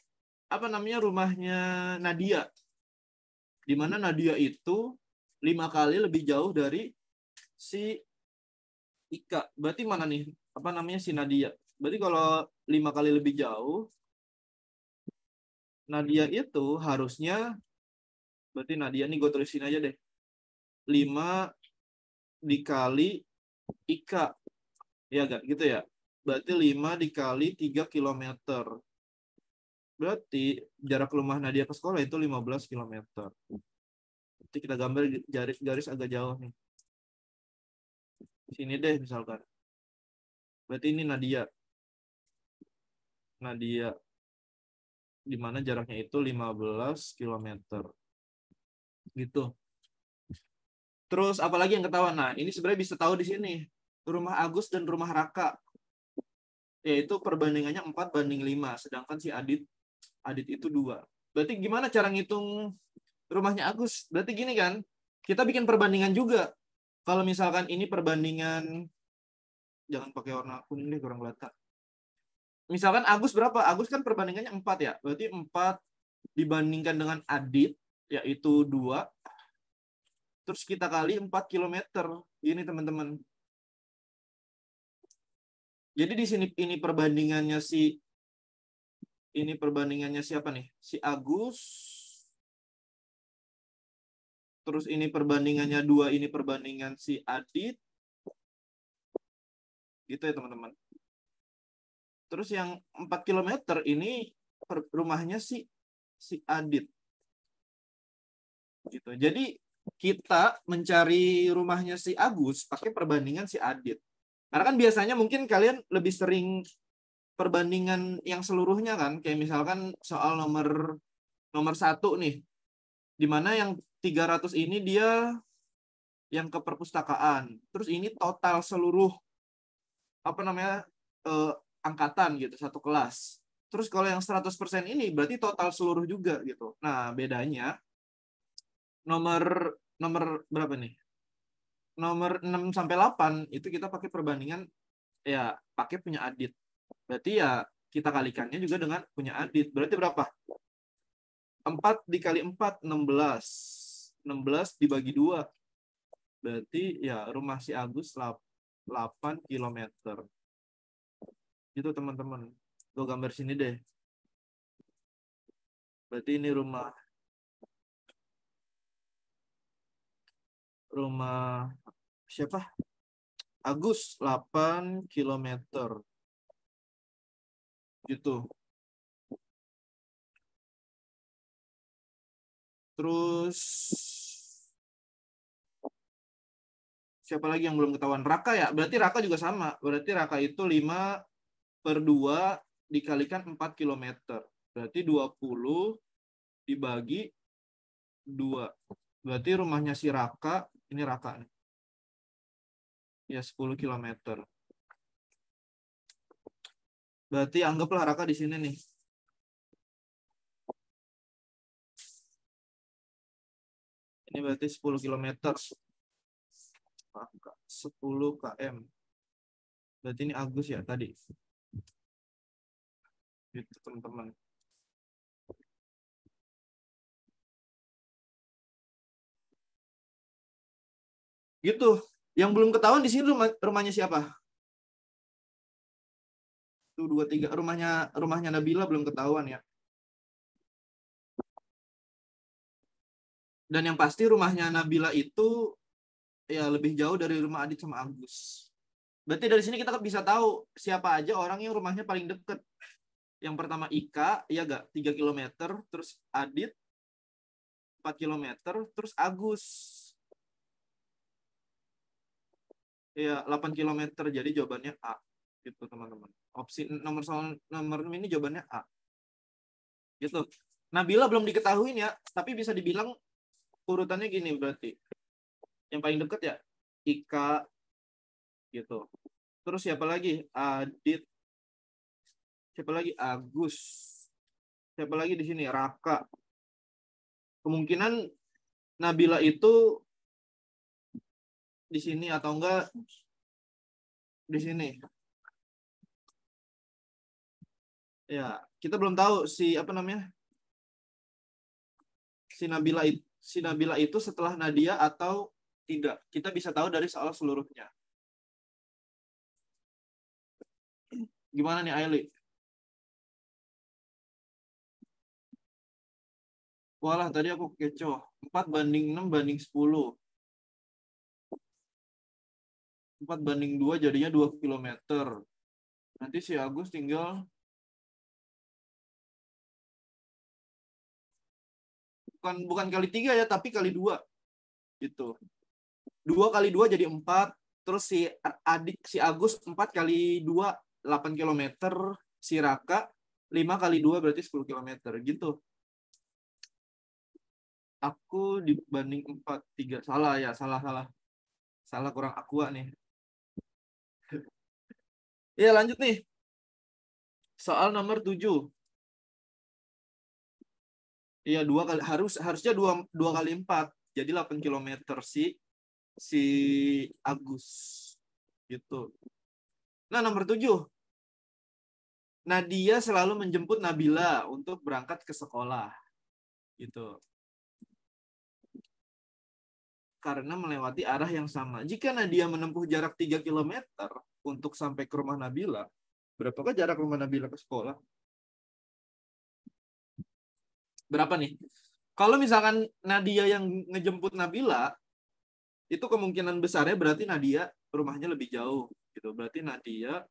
rumahnya Nadia. Di mana Nadia itu 5 kali lebih jauh dari si Ika. Berarti mana nih? Si Nadia. Berarti kalau 5 kali lebih jauh, Nadia itu harusnya, berarti Nadia nih gue tulisin aja deh. 5 dikali Ika. Ya gak? Gitu ya. Berarti 5 dikali 3 kilometer. Berarti jarak rumah Nadia ke sekolah itu 15 kilometer. Nanti kita gambar garis agak jauh nih. Sini deh misalkan. Berarti ini Nadia. Di mana jaraknya itu 15 kilometer. Gitu. Terus apalagi yang ketahuan? Nah, ini sebenarnya bisa tahu di sini. Rumah Agus dan rumah Raka. Yaitu perbandingannya 4:5. Sedangkan si Adit itu 2. Berarti gimana cara ngitung rumahnya Agus? Berarti gini kan, kita bikin perbandingan juga. Kalau misalkan ini perbandingan, jangan pakai warna kuning deh, kurang kelihatan. Misalkan Agus berapa? Agus kan perbandingannya 4 ya. Berarti 4 dibandingkan dengan Adit, yaitu 2. Terus kita kali 4 kilometer. Ini teman-teman. Jadi di sini ini perbandingannya siapa nih? Si Agus. Terus ini perbandingannya 2, ini perbandingan si Adit. Gitu ya teman-teman. Terus yang 4 kilometer ini rumahnya si Adit. Gitu. Jadi kita mencari rumahnya si Agus pakai perbandingan si Adit. Karena kan biasanya mungkin kalian lebih sering perbandingan yang seluruhnya kan, kayak misalkan soal nomor 1 nih, dimana yang 300 ini dia yang ke perpustakaan, terus ini total seluruh angkatan gitu, satu kelas. Terus kalau yang 100% ini berarti total seluruh juga gitu. Nah, bedanya nomor berapa nih? Nomor 6 sampai 8 itu kita pakai perbandingan ya pakai punya Adit. Berarti ya kita kalikannya juga dengan punya Adit. Berarti berapa? 4 dikali 4, 16. 16 dibagi 2. Berarti ya rumah si Agus 8 kilometer. Gitu teman-teman. Gue gambar sini deh. Berarti ini rumah siapa? Agus 8 kilometer. Gitu. Terus siapa lagi yang belum ketahuan? Raka ya? Berarti Raka juga sama. Berarti Raka itu 5/2 dikalikan 4 kilometer. Berarti 20 dibagi 2. Berarti rumahnya si Raka, ini Raka nih. Ya 10 kilometer. Berarti anggaplah Raka di sini nih. Ini berarti 10 kilometer. 10 km. Berarti ini Agus ya tadi. Gitu teman-teman. Gitu. Yang belum ketahuan di sini rumahnya siapa? 1, 2, 3. Rumahnya Nabila belum ketahuan ya. Dan yang pasti rumahnya Nabila itu ya lebih jauh dari rumah Adit sama Agus. Berarti dari sini kita bisa tahu siapa aja orang yang rumahnya paling dekat. Yang pertama Ika, ya gak? 3 kilometer. Terus Adit 4 kilometer. Terus Agus. Ya 8 kilometer. Jadi jawabannya A. Gitu teman-teman. Opsi nomor ini jawabannya A. Gitu. Nabila belum diketahui ya. Tapi bisa dibilang urutannya gini berarti. Yang paling dekat ya Ika gitu. Terus siapa lagi? Adit. Siapa lagi? Agus. Siapa lagi di sini? Raka. Kemungkinan Nabila itu di sini atau enggak di sini. Ya, kita belum tahu si apa namanya? Si Nabila itu setelah Nadia atau tidak. Kita bisa tahu dari soal seluruhnya. Gimana nih Aili? Walah, tadi aku kecoh. 4:6:10. 4:2 jadinya 2 kilometer. Nanti si Agus tinggal bukan kali 3 ya, tapi kali 2 gitu. 2 kali 2 jadi 4. Terus si Agus 4 kali 2 8 kilometer. Si Raka 5 kali 2 berarti 10 kilometer gitu. Aku dibanding 4 3 salah ya, salah kurang aqua nih. Ya lanjut nih, soal nomor 7. Iya, harusnya dua kali 4 jadi 8 kilometer si Agus gitu. Nah, nomor 7, Nadia selalu menjemput Nabila untuk berangkat ke sekolah gitu, karena melewati arah yang sama. Jika Nadia menempuh jarak 3 kilometer untuk sampai ke rumah Nabila, berapakah jarak rumah Nabila ke sekolah? Berapa nih? Kalau misalkan Nadia yang ngejemput Nabila, itu kemungkinan besarnya berarti Nadia rumahnya lebih jauh gitu. Berarti Nadia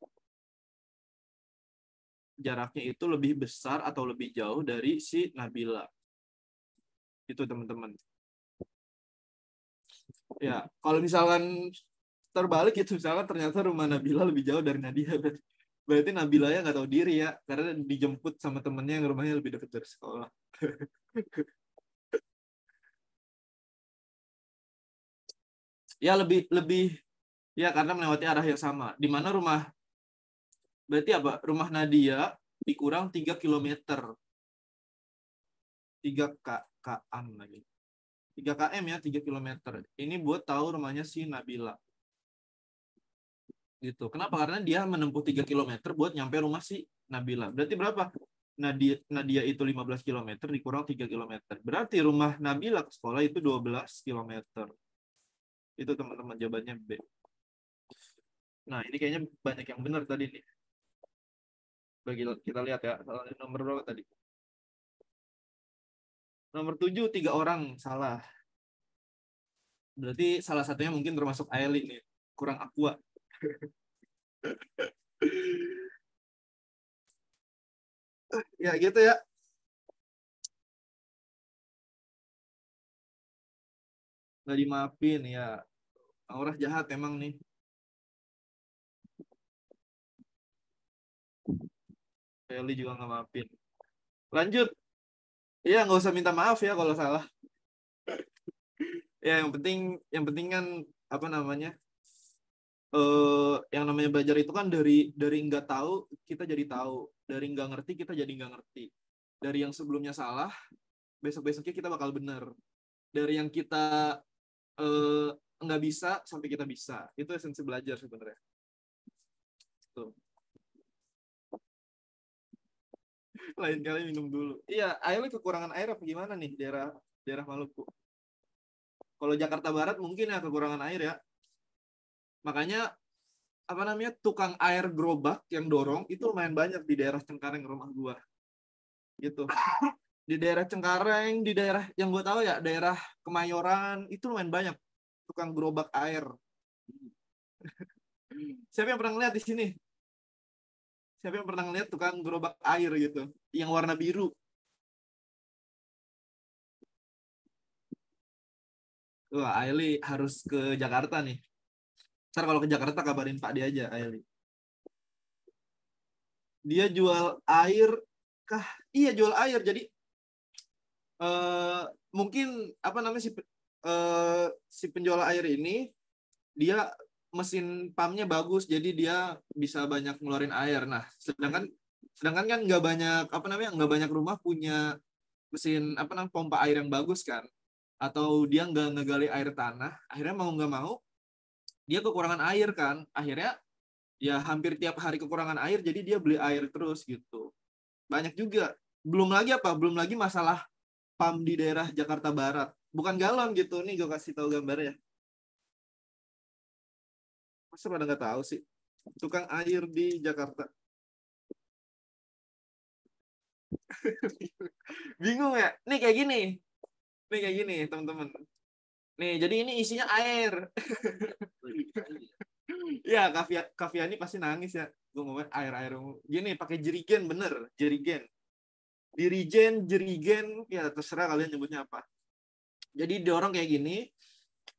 jaraknya itu lebih besar atau lebih jauh dari si Nabila. Itu teman-teman. Ya, kalau misalkan terbalik itu misalkan ternyata rumah Nabila lebih jauh dari Nadia, berarti Nabila ya nggak tahu diri ya, karena dijemput sama temennya yang rumahnya lebih dekat dari sekolah. Ya lebih lebih ya karena melewati arah yang sama. Di mana berarti apa? Rumah Nadia dikurang 3 kilometer. 3 km lagi. 3 km ya, 3 kilometer. Ini buat tahu rumahnya si Nabila. Gitu. Kenapa? Karena dia menempuh 3 kilometer buat nyampe rumah si Nabila. Berarti berapa? Nadia itu 15 kilometer dikurang 3 kilometer. Berarti rumah Nabila ke sekolah itu 12 kilometer. Itu teman-teman jawabannya B. Nah, ini kayaknya banyak yang benar tadi nih. Bagi kita lihat ya, nomor berapa tadi? Nomor 7, 3 orang salah. Berarti salah satunya mungkin termasuk Aeli nih. Kurang aqua. Ya gitu ya. Nggak dimaafin ya. Aurah jahat emang nih. Aeli juga nggak maafin. Lanjut. Iya, nggak usah minta maaf ya kalau salah. Ya, yang penting kan apa namanya? Yang namanya belajar itu kan dari nggak tahu kita jadi tahu, dari nggak ngerti kita jadi nggak ngerti, dari yang sebelumnya salah besok-besoknya kita bakal bener, dari yang kita eh, nggak bisa sampai kita bisa. Itu esensi belajar sebenarnya. Tuh. Lain kali minum dulu. Iya, airnya kekurangan air apa gimana nih daerah daerah Maluku? Kalau Jakarta Barat mungkin ya kekurangan air ya. Makanya apa namanya tukang air gerobak yang dorong itu lumayan banyak di daerah Cengkareng rumah gua gitu. Di daerah Cengkareng, di daerah yang gue tahu ya daerah Kemayoran itu lumayan banyak tukang gerobak air. Siapa yang pernah ngeliat di sini? Siapa yang pernah ngeliat tukang gerobak air gitu yang warna biru? Wah, Aili harus ke Jakarta nih. Ntar kalau ke Jakarta kabarin Pak dia aja, Aili. Dia jual air kah? Iya, jual air. Jadi mungkin apa namanya sih, si penjual air ini dia mesin pumpnya bagus, jadi dia bisa banyak ngeluarin air. Nah, sedangkan kan nggak banyak apa namanya nggak banyak rumah punya mesin apa namanya pompa air yang bagus kan, atau dia nggak ngegali air tanah. Akhirnya mau nggak mau dia kekurangan air kan. Akhirnya ya hampir tiap hari kekurangan air, jadi dia beli air terus gitu. Banyak juga. Belum lagi masalah pump di daerah Jakarta Barat. Bukan galon gitu. Nih gue kasih tahu gambarnya. Masa pada nggak tahu sih? Tukang air di Jakarta. Bingung ya? Nih kayak gini. Nih kayak gini, teman-teman. Nih, jadi ini isinya air. Ya, Kavia ini pasti nangis ya. Gue ngomong air-air. Gini, pakai jerigen, bener. Jerigen. Dirigen, jerigen, ya terserah kalian nyebutnya apa. Jadi dorong kayak gini.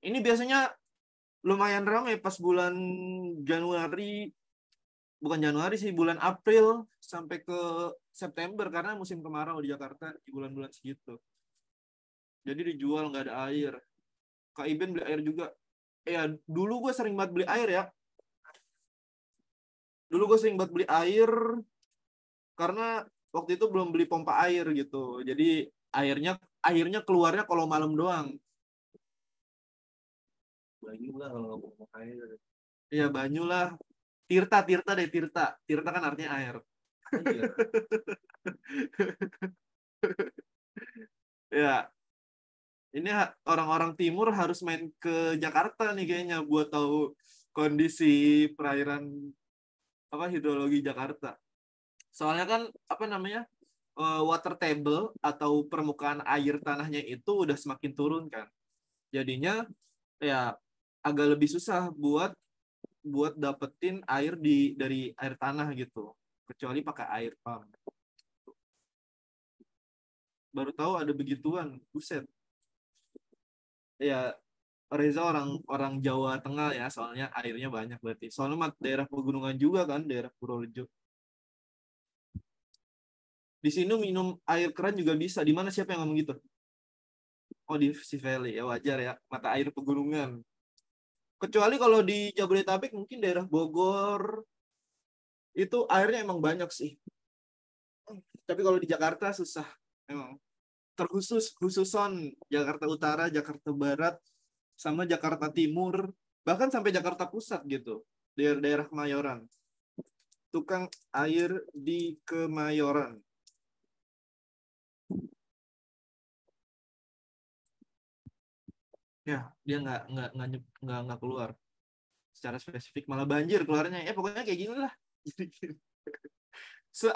Ini biasanya lumayan ramai pas bulan Januari, bukan Januari sih, bulan April sampai ke September karena musim kemarau di Jakarta di bulan-bulan segitu. Jadi dijual nggak ada air. Kak Iben beli air juga. Ya dulu gue sering banget beli air ya. Dulu gue sering banget beli air karena waktu itu belum beli pompa air gitu. Jadi airnya keluarnya kalau malam doang. Banyu lah kalau nggak mau air. Iya banyu lah. Tirta deh Tirta. Tirta kan artinya air. Iya. Ya, ini orang-orang timur harus main ke Jakarta nih kayaknya buat tahu kondisi perairan apa hidrologi Jakarta. Soalnya kan apa namanya? Water table atau permukaan air tanahnya itu udah semakin turun kan. Jadinya ya agak lebih susah buat buat dapetin air dari air tanah gitu. Kecuali pakai air pump. Baru tahu ada begituan. Buset. Ya Reza orang orang Jawa Tengah ya, soalnya airnya banyak berarti. Soalnya daerah pegunungan juga kan, daerah Purworejo. Di sini minum air keran juga bisa. Di mana siapa yang ngomong gitu? Oh di Sea Valley ya wajar ya, mata air pegunungan. Kecuali kalau di Jabodetabek mungkin daerah Bogor itu airnya emang banyak sih. Tapi kalau di Jakarta susah emang. Khususon Jakarta Utara, Jakarta Barat, sama Jakarta Timur, bahkan sampai Jakarta Pusat gitu, daerah-daerah Kemayoran. Tukang air di Kemayoran. Ya, dia nggak keluar secara spesifik, malah banjir keluarnya. Ya pokoknya kayak gini lah.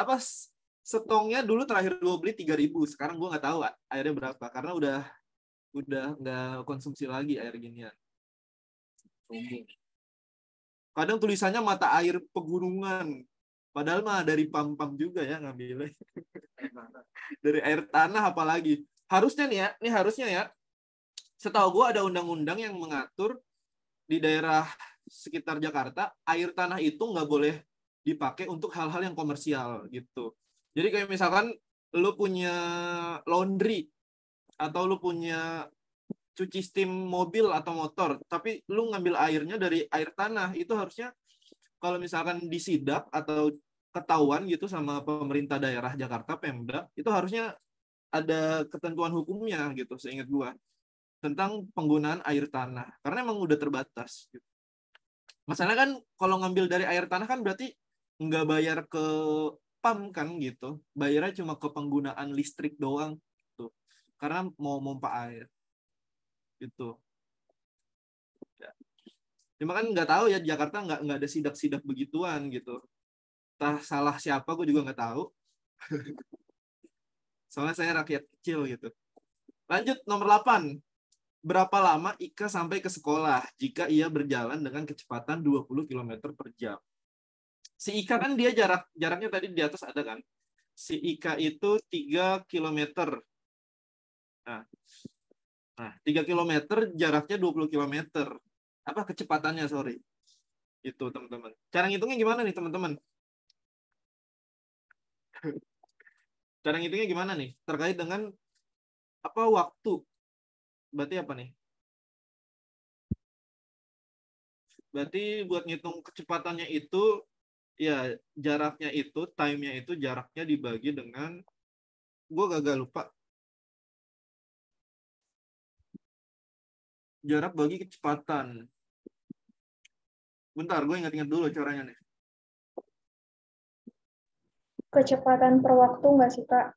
Apa setongnya dulu terakhir gue beli 3.000, sekarang gue nggak tahu airnya berapa karena udah nggak konsumsi lagi air ginian. Kadang tulisannya mata air pegunungan. Padahal mah dari pam-pam juga ya ngambilnya. Dari air tanah apalagi. Harusnya nih ya, ini harusnya ya. Setahu gue ada undang-undang yang mengatur di daerah sekitar Jakarta, air tanah itu nggak boleh dipakai untuk hal-hal yang komersial gitu. Jadi kayak misalkan lu punya laundry atau lu punya cuci steam mobil atau motor, tapi lu ngambil airnya dari air tanah, itu harusnya kalau misalkan disidak atau ketahuan gitu sama pemerintah daerah Jakarta Pemda, itu harusnya ada ketentuan hukumnya gitu seingat gua tentang penggunaan air tanah karena emang udah terbatas gitu. Masalahnya kan kalau ngambil dari air tanah kan berarti nggak bayar ke PAM kan gitu, bayarnya cuma ke penggunaan listrik doang tuh karena mau pompa air gitu ya. Cuma kan nggak tahu ya di Jakarta nggak ada sidak-sidak begituan gitu, entah salah siapa gue juga nggak tahu. Soalnya saya rakyat kecil gitu. Lanjut nomor 8. Berapa lama Ika sampai ke sekolah jika ia berjalan dengan kecepatan 20 km per jam? Si Ika kan dia jaraknya tadi di atas ada kan? Si Ika itu 3 km. Nah, 3 km jaraknya 20 km. Apa kecepatannya, sorry. Itu, teman-teman. Cara ngitungnya gimana nih, teman-teman? Cara ngitungnya gimana nih? Terkait dengan apa waktu? Berarti apa nih? Berarti buat ngitung kecepatannya itu, ya jaraknya itu, time-nya itu jaraknya dibagi dengan, gue gagal lupa, jarak bagi kecepatan. Bentar, gue ingat-ingat dulu caranya nih. Kecepatan per waktu nggak sih, Kak?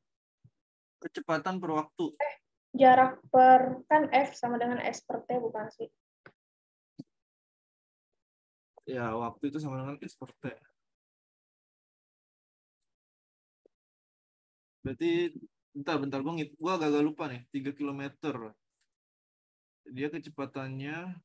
Kecepatan per waktu. Jarak per, kan F sama dengan S per T, bukan sih? Ya, waktu itu sama dengan S per T. Berarti, bentar, gue gagal lupa nih, 3 kilometer. Dia kecepatannya,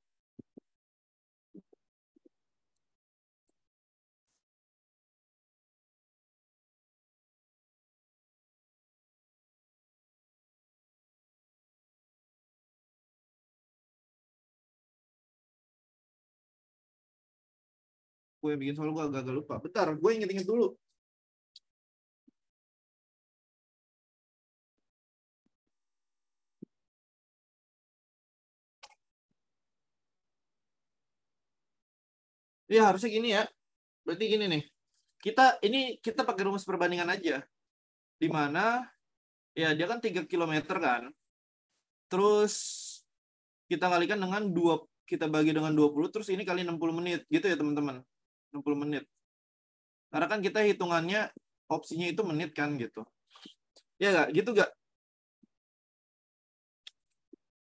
gue yang bikin soal gue gagal lupa. Bentar, gue inget-inget dulu. Ya, harusnya gini ya. Berarti gini nih. Kita pakai rumus perbandingan aja. Di mana ya dia kan 3 kilometer kan. Terus kita kalikan dengan 2, kita bagi dengan 20, terus ini kali 60 menit. Gitu ya, teman-teman. 60 menit. Karena kan kita hitungannya opsinya itu menit kan gitu. Ya nggak? Gitu nggak?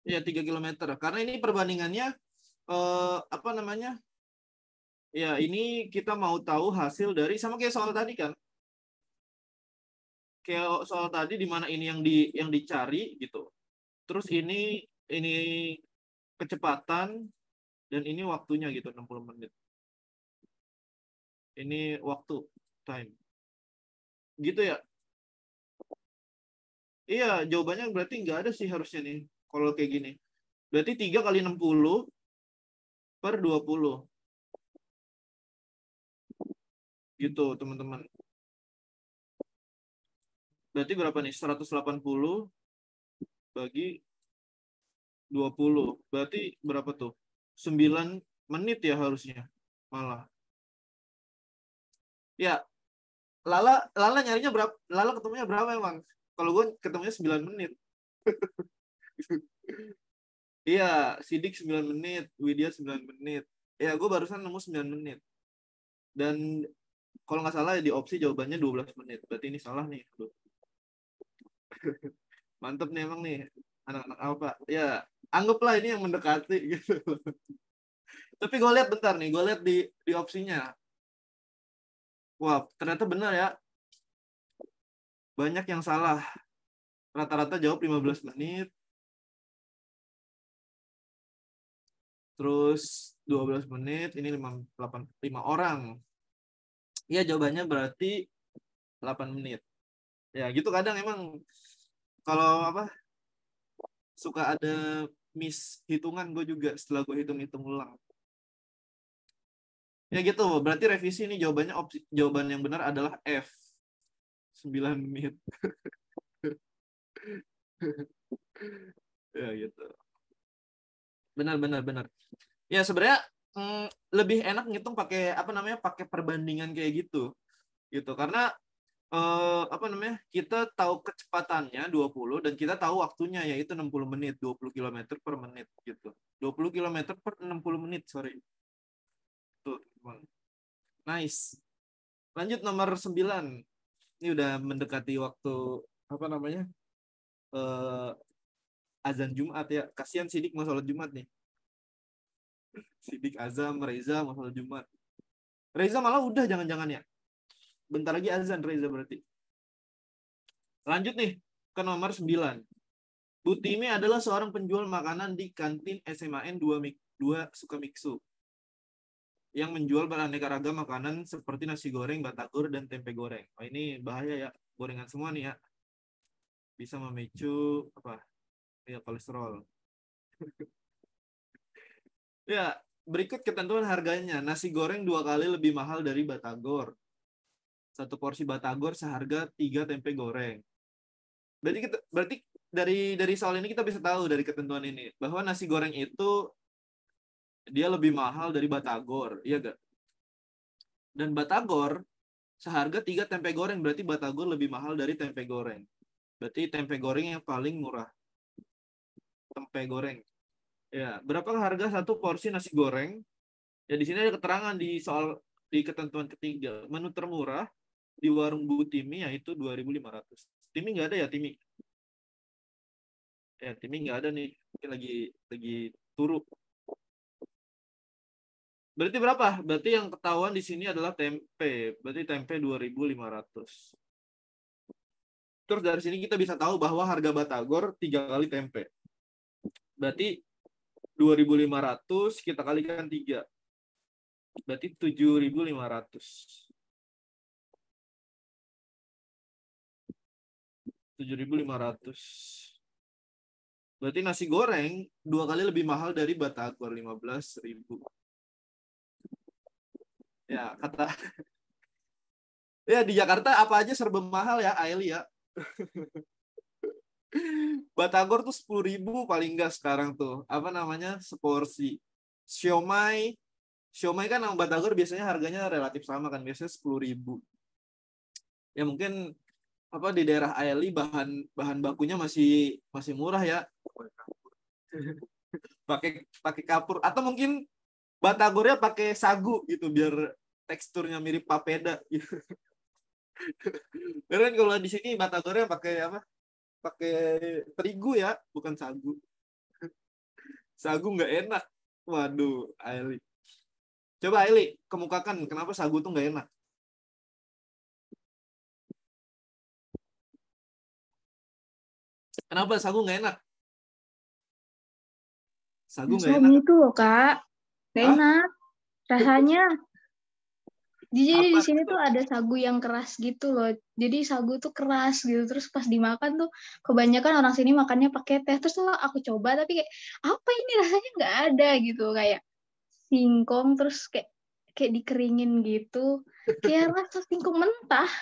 Ya 3 kilometer. Karena ini perbandingannya apa namanya? Ya, ini kita mau tahu hasil dari, sama kayak soal tadi kan. Kayak soal tadi di mana ini yang dicari gitu. Terus ini kecepatan dan ini waktunya gitu, 60 menit. Ini waktu, time. Gitu ya. Iya, jawabannya berarti nggak ada sih harusnya nih kalau kayak gini. Berarti 3 kali 60 per 20. Gitu, teman-teman. Berarti berapa nih? 180 bagi 20. Berarti berapa tuh? 9 menit ya harusnya. Malah. Ya, Lala nyarinya berapa? Lala ketemunya berapa emang? Kalau gue ketemunya 9 menit. Iya, Sidik 9 menit, Widya 9 menit. Ya, gue barusan nemu 9 menit. Dan kalau nggak salah di opsi jawabannya 12 menit. Berarti ini salah nih. Aduh. Mantep nih emang nih anak-anak apa. Ya, anggaplah ini yang mendekati gitu. Tapi gue lihat bentar nih, gue lihat di opsinya. Wah, ternyata benar ya. Banyak yang salah. Rata-rata jawab 15 menit. Terus 12 menit, ini 5 orang. Iya, jawabannya berarti 8 menit. Ya, gitu kadang emang kalau apa suka ada miss hitungan gue juga setelah gue hitung-hitung ulang. Ya gitu, berarti revisi ini jawabannya jawaban yang benar adalah F. 9 menit. Ya gitu. Benar. Ya sebenarnya lebih enak ngitung pakai apa namanya? Pakai perbandingan kayak gitu. Gitu. Karena apa namanya? Kita tahu kecepatannya 20 dan kita tahu waktunya yaitu 60 menit, 20 kilometer per menit gitu. 20 kilometer per 60 menit, sorry. Tuh, nice. Lanjut nomor 9. Ini udah mendekati waktu apa namanya? Eh, azan Jumat ya. Kasihan Sidik mau sholat Jumat nih. Sidik azam, Reza mau sholat Jumat. Reza malah udah jangan-jangan ya. Bentar lagi azan Reza berarti. Lanjut nih ke nomor 9. Butimi adalah seorang penjual makanan di kantin SMAN 2 Sukamiksu yang menjual beraneka ragam makanan seperti nasi goreng, batagor, dan tempe goreng. Oh, ini bahaya ya, gorengan semua nih ya. Bisa memicu apa? Ya, kolesterol. Ya, berikut ketentuan harganya. Nasi goreng 2 kali lebih mahal dari batagor. Satu porsi batagor seharga 3 tempe goreng. Berarti dari soal ini kita bisa tahu dari ketentuan ini bahwa nasi goreng itu Dia lebih mahal dari Batagor, iya gak? Dan Batagor seharga 3 tempe goreng, berarti Batagor lebih mahal dari tempe goreng. Berarti tempe goreng yang paling murah. Tempe goreng. Ya, berapa harga satu porsi nasi goreng? Ya di sini ada keterangan di ketentuan ketiga. Menu termurah di warung Bu Timi yaitu 2.500. Timi nggak ada ya, Timi? Ya, Timi nggak ada nih. Mungkin lagi turu. Berarti berapa? Berarti yang ketahuan di sini adalah tempe. Berarti tempe 2.500. Terus dari sini kita bisa tahu bahwa harga Batagor 3 kali tempe. Berarti 2.500 kita kalikan 3. Berarti 7.500. 7.500. Berarti nasi goreng 2 kali lebih mahal dari Batagor, 15.000. Ya, ya di Jakarta apa aja serba mahal ya, Aili ya. Batagor tuh 10.000 paling enggak sekarang tuh. Apa namanya? Seporsi. Siomay kan sama Batagor biasanya harganya relatif sama kan, biasanya 10.000. Ya mungkin apa di daerah Aili bahan bakunya masih murah ya. Pakai kapur atau mungkin Batagornya pakai sagu gitu biar teksturnya mirip papeda gitu. Karena kalau di sini Batagornya pakai apa? Pakai terigu ya, bukan sagu. Sagu nggak enak. Waduh, Aili. Coba Aili, kemukakan kenapa sagu tuh nggak enak. Kenapa sagu nggak enak? Sagu nggak Sagu enak. itu loh, Kak. Gak Hah? enak. Rasanya. Jadi Apa di sini itu? tuh ada sagu yang keras gitu loh. Jadi sagu tuh keras gitu. Terus pas dimakan tuh kebanyakan orang sini makannya pakai teh. Terus tuh aku coba tapi kayak apa ini rasanya nggak ada gitu. Kayak singkong terus kayak dikeringin gitu. Kayak rasa singkong mentah.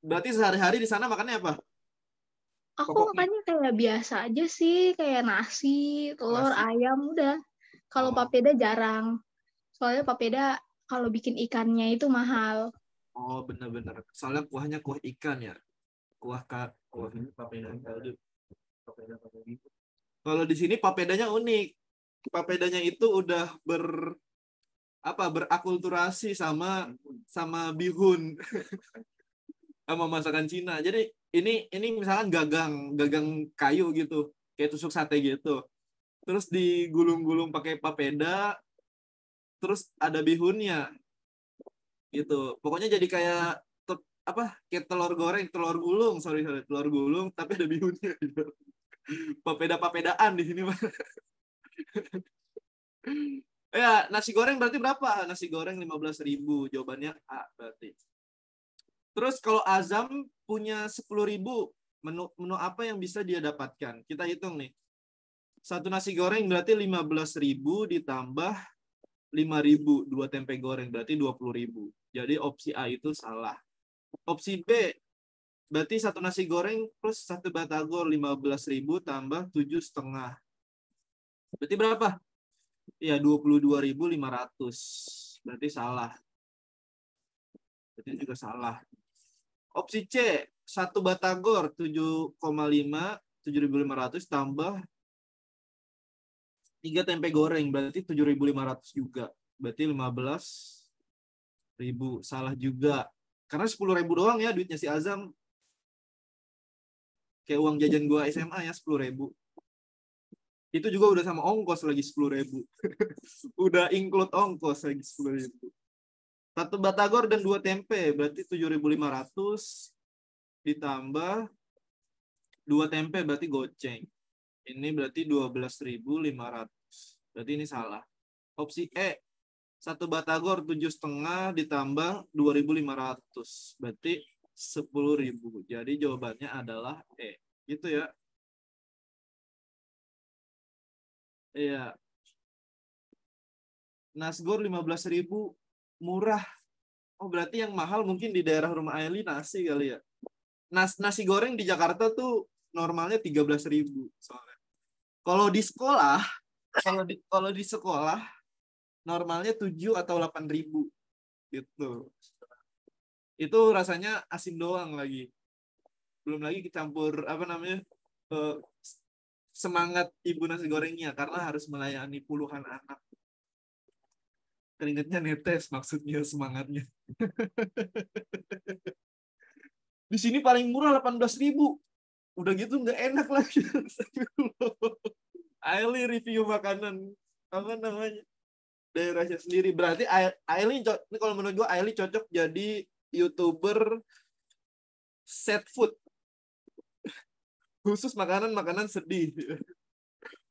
Berarti sehari-hari di sana makannya apa? Aku Pokoknya makannya kayak biasa aja sih. Kayak nasi, telur, nasi. ayam udah. Kalau Oh, papeda jarang. Soalnya papeda kalau bikin ikannya itu mahal. oh benar-benar. Soalnya kuahnya kuah ikan ya. Kuah ini papeda kaldu. Kalau di sini papedanya unik. Papedanya itu udah berakulturasi sama bihun sama masakan Cina. Jadi ini misalkan gagang kayu gitu, kayak tusuk sate gitu. Terus digulung-gulung pakai papeda, terus ada bihunnya gitu. Pokoknya jadi kayak kayak telur goreng, telur gulung, sorry, telur gulung tapi ada bihunnya gitu. Papeda-papedaan di sini Mas. Ya, nasi goreng berarti berapa? Nasi goreng 15.000. Jawabannya A berarti. Terus kalau Azam punya 10.000, menu apa yang bisa dia dapatkan? Kita hitung nih. Satu nasi goreng berarti 15.000 ditambah 5.000. Dua tempe goreng berarti 20.000. Jadi opsi A itu salah. Opsi B berarti satu nasi goreng plus satu batagor 15.000 tambah 7,5. Berarti berapa? Ya 22.500. Berarti salah. Berarti juga salah. Opsi C, satu batagor 7,5, 7.500 tambah 3 tempe goreng berarti 7.500 juga. Berarti 15.000. Salah juga. Karena 10.000 doang ya duitnya si Azam. Kayak uang jajan gua SMA ya 10.000. Itu juga udah sama ongkos lagi 10.000. Udah include ongkos lagi 10.000. Satu batagor dan 2 tempe berarti 7.500 ditambah 2 tempe berarti goceng. Ini berarti 12.500. Berarti ini salah. Opsi E, satu batagor 7,5 ditambah 2.500. Berarti 10.000. Jadi jawabannya adalah E. Gitu ya. Iya. Nasgor 15.000 murah. Oh berarti yang mahal mungkin di daerah rumah Aili nasi kali ya. Nasi goreng di Jakarta tuh normalnya 13.000 soalnya. Kalau di sekolah kalau di sekolah normalnya 7 atau 8.000 gitu. Itu rasanya asin doang lagi. Belum lagi kecampur apa namanya? eh, semangat ibu nasi gorengnya karena harus melayani puluhan anak. Keringatnya netes maksudnya semangatnya. Di sini paling murah 18.000. Udah gitu nggak enak lagi. Aili review makanan apa namanya daerahnya sendiri. Berarti Aili ini kalau menurut gue Aili cocok jadi YouTuber set food khusus makanan sedih,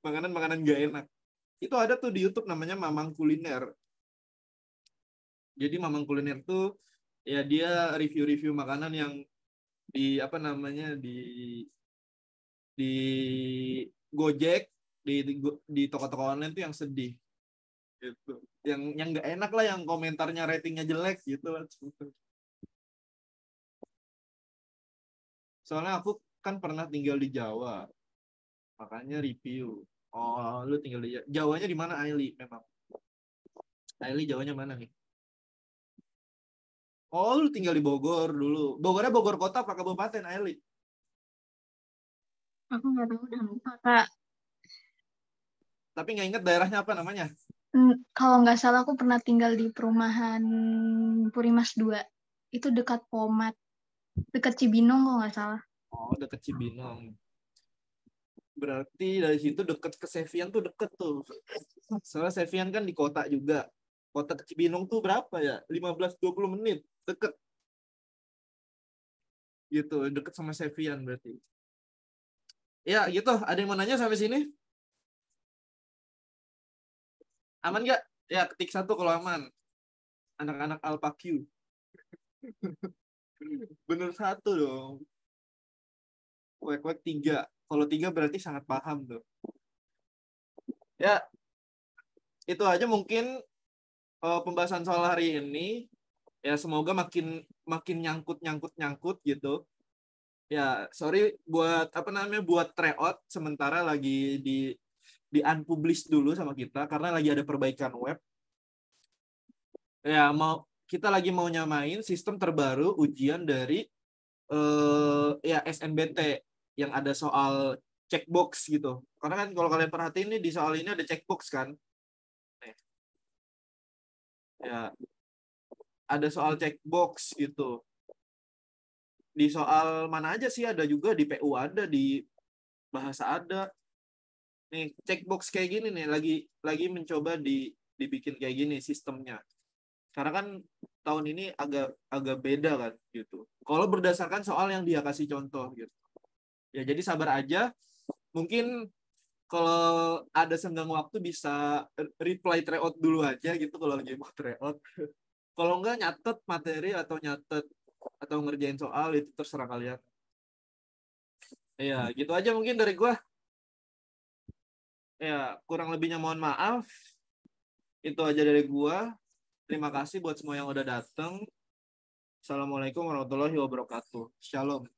makanan nggak enak. Itu ada tuh di YouTube namanya Mamang Kuliner. Jadi Mamang Kuliner tuh ya dia review-review makanan yang di apa namanya di Gojek, di toko-toko online tuh yang sedih gitu. Yang nggak enak lah, yang komentarnya ratingnya jelek gitu. Soalnya aku kan pernah tinggal di Jawa, makanya review. Oh, lu tinggal di Jawanya di mana, Aili? Memang Aili Jawanya mana nih? Oh, lu tinggal di Bogor dulu. Bogornya Bogor kota apa kabupaten, Aili? Aku nggak tahu, udah lupa Kak. Tapi nggak inget daerahnya apa namanya? Kalau nggak salah aku pernah tinggal di perumahan Purimas 2. Itu dekat Pomat. Dekat Cibinong kalau nggak salah. Oh, deket Cibinong. Berarti dari situ deket ke Sevian tuh deket tuh. Soalnya Sevian kan di kota juga. Kota ke Cibinong tuh berapa ya? 15-20 menit. Deket. Gitu, deket sama Sevian berarti. Ya gitu, ada yang mau nanya sampai sini? Aman nggak? Ya, ketik 1 kalau aman. Anak-anak Alpaq. Bener 1 dong. Wek-wek 3. Kalau 3 berarti sangat paham tuh. Ya, itu aja mungkin pembahasan soal hari ini. Ya, semoga makin nyangkut gitu. Ya, sorry buat apa namanya buat tryout sementara lagi di unpublish dulu sama kita karena lagi ada perbaikan web. Ya, kita lagi mau nyamain sistem terbaru ujian dari ya SNBT yang ada soal checkbox gitu. Karena kan kalau kalian perhatiin nih di soal ini ada checkbox kan. Ya, ada soal checkbox gitu. Di soal mana aja sih, ada juga di PU, ada di bahasa ada. Nih, checkbox kayak gini nih lagi mencoba dibikin kayak gini sistemnya. Karena kan tahun ini agak beda kan gitu. Kalau berdasarkan soal yang dia kasih contoh gitu. Ya jadi sabar aja. Mungkin kalau ada senggang waktu bisa reply tryout dulu aja gitu kalau lagi mau tryout. Kalau enggak nyatet materi atau ngerjain soal itu terserah kalian. Ya, gitu aja mungkin dari gua. Ya, kurang lebihnya mohon maaf. Itu aja dari gua. Terima kasih buat semua yang udah datang. Assalamualaikum warahmatullahi wabarakatuh. Shalom.